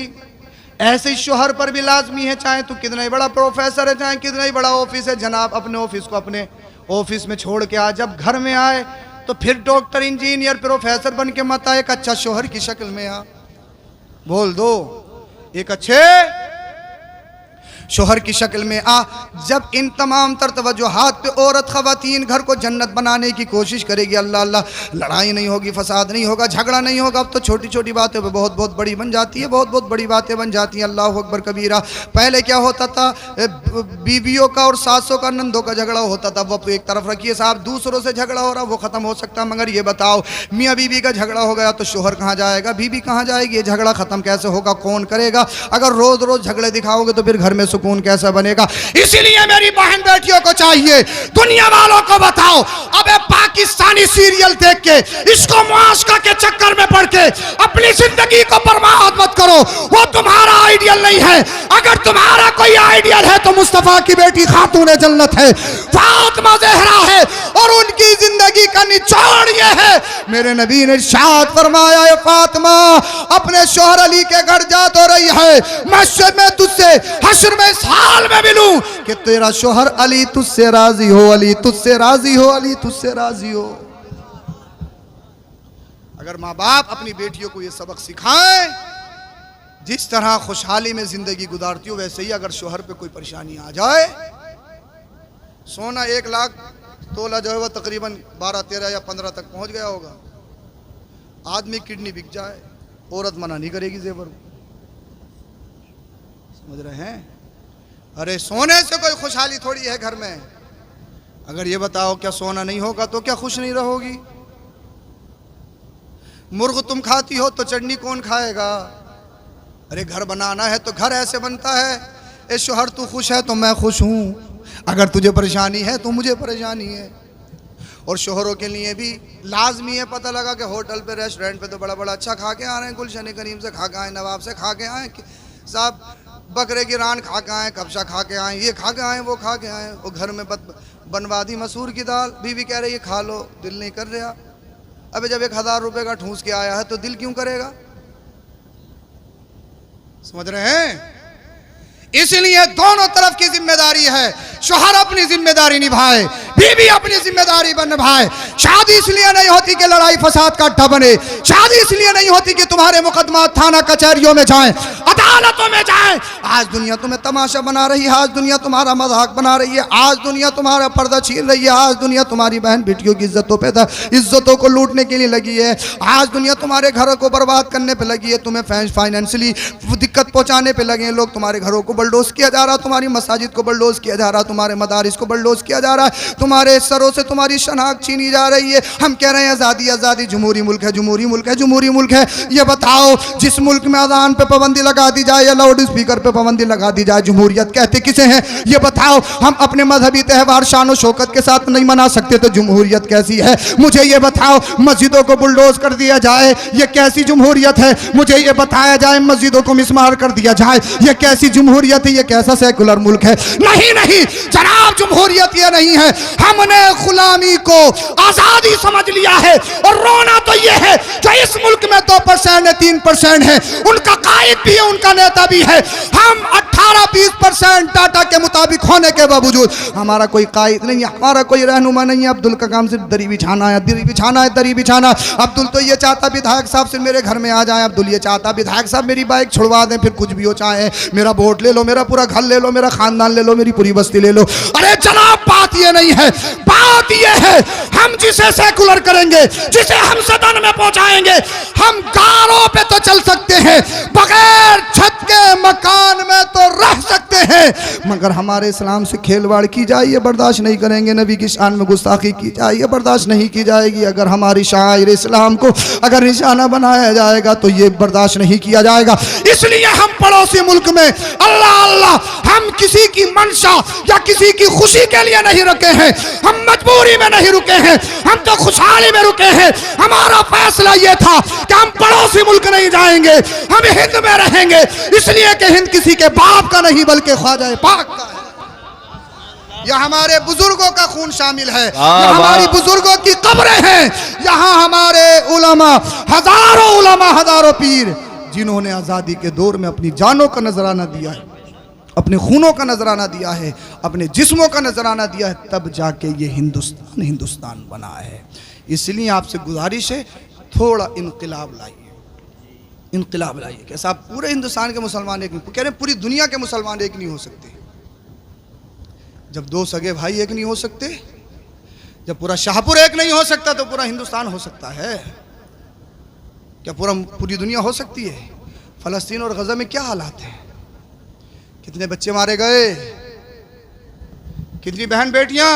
ऐसे ही शोहर पर भी लाजमी है, चाहे तो कितना ही बड़ा प्रोफेसर है, चाहे कितना ही बड़ा ऑफिस है, जनाब अपने ऑफिस को अपने ऑफिस में छोड़ के आ, जब घर में आए तो फिर डॉक्टर, इंजीनियर, प्रोफेसर बन के मत आए, एक अच्छा शोहर की शक्ल में आ। बोल दो, एक अच्छे शोहर की शक्ल में आ। जब इन तमाम तर तवज्जुहात पे औरत ख़वातीन घर को जन्नत बनाने की कोशिश करेगी, अल्लाह अल्लाह, लड़ाई नहीं होगी, फसाद नहीं होगा, झगड़ा नहीं होगा। अब तो छोटी छोटी बातें बहुत बहुत बड़ी बन जाती है, बहुत बहुत बड़ी बातें बन जाती हैं। अल्लाह अकबर कबीरा। पहले क्या होता था, बीवियों का और सासों का, नंदों का झगड़ा होता था, वो एक तरफ रखिए साहब, दूसरों से झगड़ा हो रहा, वो ख़त्म हो सकता। मगर ये बताओ, मियाँ बीवी का झगड़ा हो गया तो शोहर कहाँ जाएगा, बीवी कहाँ जाएगी? ये झगड़ा ख़त्म कैसे होगा, कौन करेगा? अगर रोज़ रोज़ झगड़े दिखाओगे तो फिर घर में सुकून कैसा बनेगा? इसीलिए मेरी बहन बेटियों को चाहिए, दुनिया वालों को बताओ, अबे पाकिस्तानी सीरियल देख के, इसको मुआशका के चक्कर में पड़ के अपनी जिंदगी को बर्बाद मत करो। वो तुम्हारा आइडियल नहीं है। अगर तुम्हारा कोई आइडियल है तो मुस्तफा की बेटी खातून जन्नत है, फातिमा ज़हरा है, और उनकी जिंदगी का निचोड़ ये है, मेरे नबी ने इरशाद फरमाया, है फातिमा अपने शौहर अली के घर जा तो रही है, मैं तुझसे हश्र में इस हाल में मिलूं कि तेरा शौहर अली तुझसे राजी हो, अली तुझसे राजी हो, अली तुझसे राजी हो। अगर माँ बाप अपनी बेटियों को ये सबक सिखाएं, जिस तरह खुशहाली में जिंदगी गुजारती हो, वैसे ही अगर शौहर पे कोई परेशानी आ जाए, सोना 1 लाख तोला जो है वह तकरीबन 12, 13 या 15 तक पहुंच गया होगा। आदमी किडनी बिक जाए, औरत मना नहीं करेगी जेवर, समझ रहे हैं? अरे सोने से कोई खुशहाली थोड़ी है घर में। अगर ये बताओ, क्या सोना नहीं होगा तो क्या खुश नहीं रहोगी? मुर्ग तुम खाती हो तो चटनी कौन खाएगा? अरे घर बनाना है तो घर ऐसे बनता है, ए शौहर तू खुश है तो मैं खुश हूं, अगर तुझे परेशानी है तो मुझे परेशानी है। और शोहरों के लिए भी लाजमी है, पता लगा कि होटल पे, रेस्टोरेंट पे तो बड़ा बड़ा अच्छा खा के आ रहे हैं, गुलशन करीम से खा के आए, नवाब से खा के आए, साहब बकरे की रान खा के आए, कब्जा खा के आए, ये खा के आए, वो खा के आए। वो घर में बनवा दी मसूर की दाल, बीवी कह रही है खा लो, दिल नहीं कर रहा। अबे जब 1000 रुपये का ठूस के आया है तो दिल क्यों करेगा? समझ रहे हैं? इसलिए दोनों तरफ की जिम्मेदारी है, शौहर अपनी जिम्मेदारी निभाए, बीवी अपनी जिम्मेदारी निभाए। शादी इसलिए नहीं होती कि लड़ाई फसाद का अड्डा बने, शादी इसलिए नहीं होती कि तुम्हारे मुकदमा थाना कचहरियों में जाएं, अदालतों में जाएं। आज दुनिया तुम्हें तमाशा बना रही है, आज दुनिया तुम्हारा मजाक बना रही है, आज दुनिया तुम्हारा पर्दा छीन रही है, आज दुनिया तुम्हारी बहन बेटियों की इज्जतों को लूटने के लिए लगी है, आज दुनिया तुम्हारे घरों को बर्बाद करने पर लगी है, तुम्हें फाइनेंशियली दिक्कत पहुंचाने पर लगे हैं लोग। तुम्हारे घरों को बलडोज किया जा रहा, तुम्हारी मसाजिद को बलडोज किया जा रहा, तुम्हारे मदारिस को बलडोज किया जा रहा है, तुम्हारे सरों से तुम्हारी शनाख्त छीनी जा रही है। हम कह रहे हैं आज़ादी आज़ादी, जमहूरी मुल्क है, जमहूरी मुल्क है, जमहूरी मुल्क है। ये बताओ, जिस मुल्क में अजान पे पाबंदी लगा दी जाए या लाउड स्पीकर पे पाबंदी लगा दी जाए, जमहूरियत कहते किसे हैं? ये बताओ, हम अपने मजहबी त्यौहार शान शौकत के साथ नहीं मना सकते तो जमहूरियत कैसी है? मुझे ये बताओ, मस्जिदों को बुलडोज कर दिया जाए, ये कैसी जमहूरियत है? मुझे ये बताया जाए, मस्जिदों को मिसमार कर दिया जाए, ये कैसी जमहूरियत है? ये कैसा सेकुलर मुल्क है? नहीं नहीं जनाब, जमहूरियत ये नहीं है। हमने गुलामी को आजादी समझ लिया है, और रोना तो ये है जो इस मुल्क में 2% है, 3% है, उनका कायद भी है, उनका नेता भी है। हम 18-20% टाटा के मुताबिक होने के बावजूद हमारा कोई कायद नहीं है, हमारा कोई रहनुमा नहीं है। अब्दुल का काम सिर्फ दरी बिछाना है, दरी बिछाना है, दरी बिछाना। अब्दुल तो ये चाहता विधायक साहब से मेरे घर में आ जाए, अब्दुल ये चाहता विधायक साहब मेरी बाइक छुड़वा दें, फिर कुछ भी हो, चाहे मेरा वोट ले लो, मेरा पूरा घर ले लो, मेरा खानदान ले लो, मेरी पूरी बस्ती ले लो। अरे जनाब, बात ये नहीं है, बात ये है हम जिसे सेकुलर करेंगे, जिसे हम सदन में पहुंचाएंगे, हम गारों पे तो चल सकते हैं, बगैर छत के मकान में तो रह सकते हैं, मगर हमारे इस्लाम से खेलवाड़ की जाए ये बर्दाश्त नहीं करेंगे, नबी की शान में गुस्ताखी की जाए ये बर्दाश्त नहीं की जाएगी। अगर हमारी शायर इस्लाम को अगर निशाना बनाया जाएगा तो ये बर्दाश्त नहीं किया जाएगा। इसलिए हम पड़ोसी मुल्क में अल्लाह अल्लाह, हम किसी की मंशा या किसी की खुशी के लिए नहीं रुके हैं, हम मजबूरी में नहीं रुके हैं, हम तो खुशहाली में रुके हैं। हमारा फैसला यह था कि हम पड़ोसी मुल्क नहीं जाएंगे, हम हिंद में रहेंगे, इसलिए कि हिंद किसी के बाप का नहीं बल्कि ख्वाजा पाक का है। यह हमारे बुजुर्गों का खून शामिल है, यह हमारी बुजुर्गों की कब्रें हैं, यहाँ हमारे उलमा, हजारों पीर जिन्होंने आज़ादी के दौर में अपनी जानों का नजराना दिया है, अपने खूनों का नजराना दिया है, अपने जिस्मों का नजराना दिया है, तब जाके ये हिंदुस्तान बना है। इसलिए आपसे गुजारिश है, थोड़ा इनकलाब लाइए, इनकलाब लाइए। कैसा? पूरे हिंदुस्तान के मुसलमान एक नहीं, कह रहे पूरी दुनिया के मुसलमान एक नहीं हो सकते। जब दो सगे भाई एक नहीं हो सकते, जब पूरा शाहपुर एक नहीं हो सकता तो पूरा हिंदुस्तान हो सकता है क्या? पूरी दुनिया हो सकती है? फ़लस्तीन और गज़ा में क्या हालात हैं? कितने बच्चे मारे गए, कितनी बहन बेटियां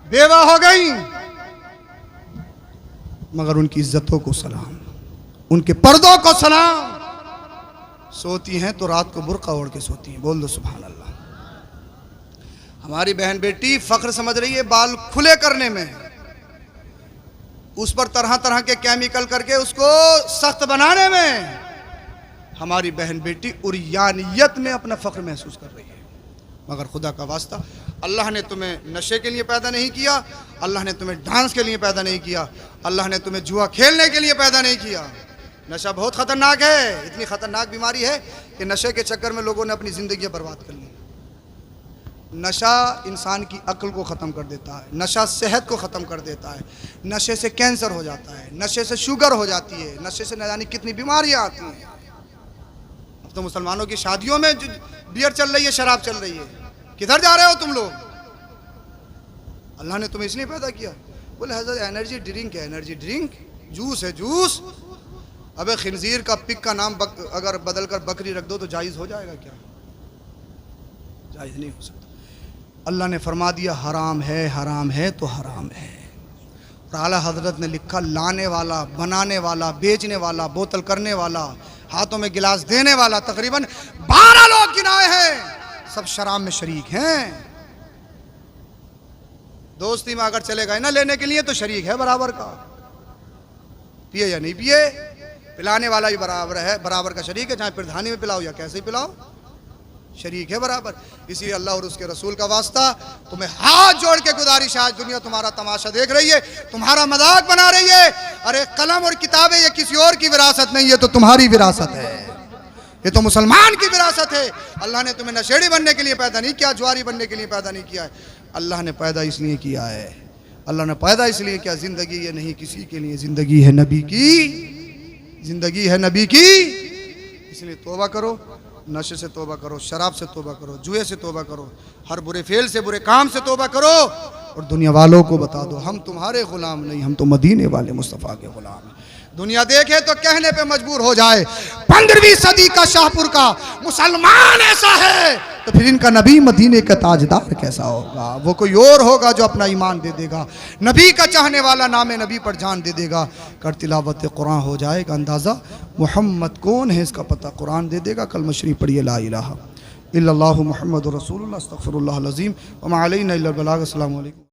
बेवा हो गई, मगर उनकी इज्जतों को सलाम, उनके पर्दों को सलाम। सोती हैं तो रात को बुर्का ओढ़ के सोती हैं। बोल दो सुभान अल्लाह। हमारी बहन बेटी फख्र समझ रही है बाल खुले करने में, उस पर तरह तरह के केमिकल करके उसको सख्त बनाने में। हमारी बहन बेटी उरियानियत में अपना फख्र महसूस कर रही है। मगर खुदा का वास्ता, अल्लाह ने तुम्हें नशे के लिए पैदा नहीं किया, अल्लाह ने तुम्हें डांस के लिए पैदा नहीं किया, अल्लाह ने तुम्हें जुआ खेलने के लिए पैदा नहीं किया। नशा बहुत ख़तरनाक है, इतनी ख़तरनाक बीमारी है कि नशे के चक्कर में लोगों ने अपनी ज़िंदगी बर्बाद कर ली। नशा इंसान की अक्ल को ख़त्म कर देता है, नशा सेहत को ख़त्म कर देता है, नशे से कैंसर हो जाता है, नशे से शुगर हो जाती है, नशे से न जाने कितनी बीमारियाँ आती हैं। अब तो मुसलमानों की शादियों में बियर चल रही है, शराब चल रही है। किधर जा रहे हो तुम लोग? अल्लाह ने तुम्हें इसलिए पैदा किया। बोले हज़रत एनर्जी ड्रिंक है, एनर्जी ड्रिंक, जूस है जूस। अबे खिंजीर का पिक का नाम अगर बदल कर बकरी रख दो तो जायज़ हो जाएगा क्या? जायज़ नहीं हो सकता। अल्लाह ने फरमा दिया हराम है तो हराम है। और आला हजरत ने लिखा लाने वाला, बनाने वाला, बेचने वाला, बोतल करने वाला, हाथों में गिलास देने वाला, तकरीबन 12 लोग गिनाए हैं, सब शराब में शरीक हैं। दोस्ती में अगर चले गए ना लेने के लिए तो शरीक है बराबर का, पिए या नहीं पिए, पिलाने वाला भी बराबर है, बराबर का शरीक है, चाहे प्रधानी में पिलाओ या कैसे ही पिलाओ, शरीक है बराबर। इसीलिए अल्लाह और उसके रसूल का वास्ता, तुम्हें हाथ जोड़ के गुजारिश, आज दुनिया तुम्हारा तमाशा देख रही है, तुम्हारा मजाक बना रही है। अरे कलम और किताबें ये किसी और की विरासत नहीं है, तो तुम्हारी विरासत है, ये तो मुसलमान की विरासत है। अल्लाह ने तुम्हें नशेड़ी बनने के लिए पैदा नहीं किया, जुआरी बनने के लिए पैदा नहीं किया है। अल्लाह ने पैदा इसलिए किया है, अल्लाह ने पैदा इसलिए किया, जिंदगी ये नहीं किसी के लिए, जिंदगी है नबी की, जिंदगी है नबी की। इसलिए तौबा करो, नशे से तौबा करो, शराब से तौबा करो, जुए से तौबा करो, हर बुरे फेल से, बुरे काम से तौबा करो। और दुनिया वालों को बता दो हम तुम्हारे गुलाम नहीं, हम तो मदीने वाले मुस्तफ़ा के गुलाम हैं। दुनिया देखे तो कहने पे मजबूर हो जाए 15वीं सदी का शाहपुर का मुसलमान ऐसा है, तो फिर इनका नबी मदीने का ताजदार कैसा होगा? वो कोई और होगा जो अपना ईमान दे देगा, नबी का चाहने वाला, नामे नबी पर जान दे देगा। कर तिलावत कुरान हो जाएगा अंदाज़ा मोहम्मद कौन है, इसका पता कुरान दे देगा। कलमा शरीफ पढ़िए, ला इलाहा इल्लल्लाहु मुहम्मदुर रसूलुल्लाह अस्तगफिरुल्लाह अज़ीम व मा अलैना इल्लल बलाग। अस्सलामु अलैकुम।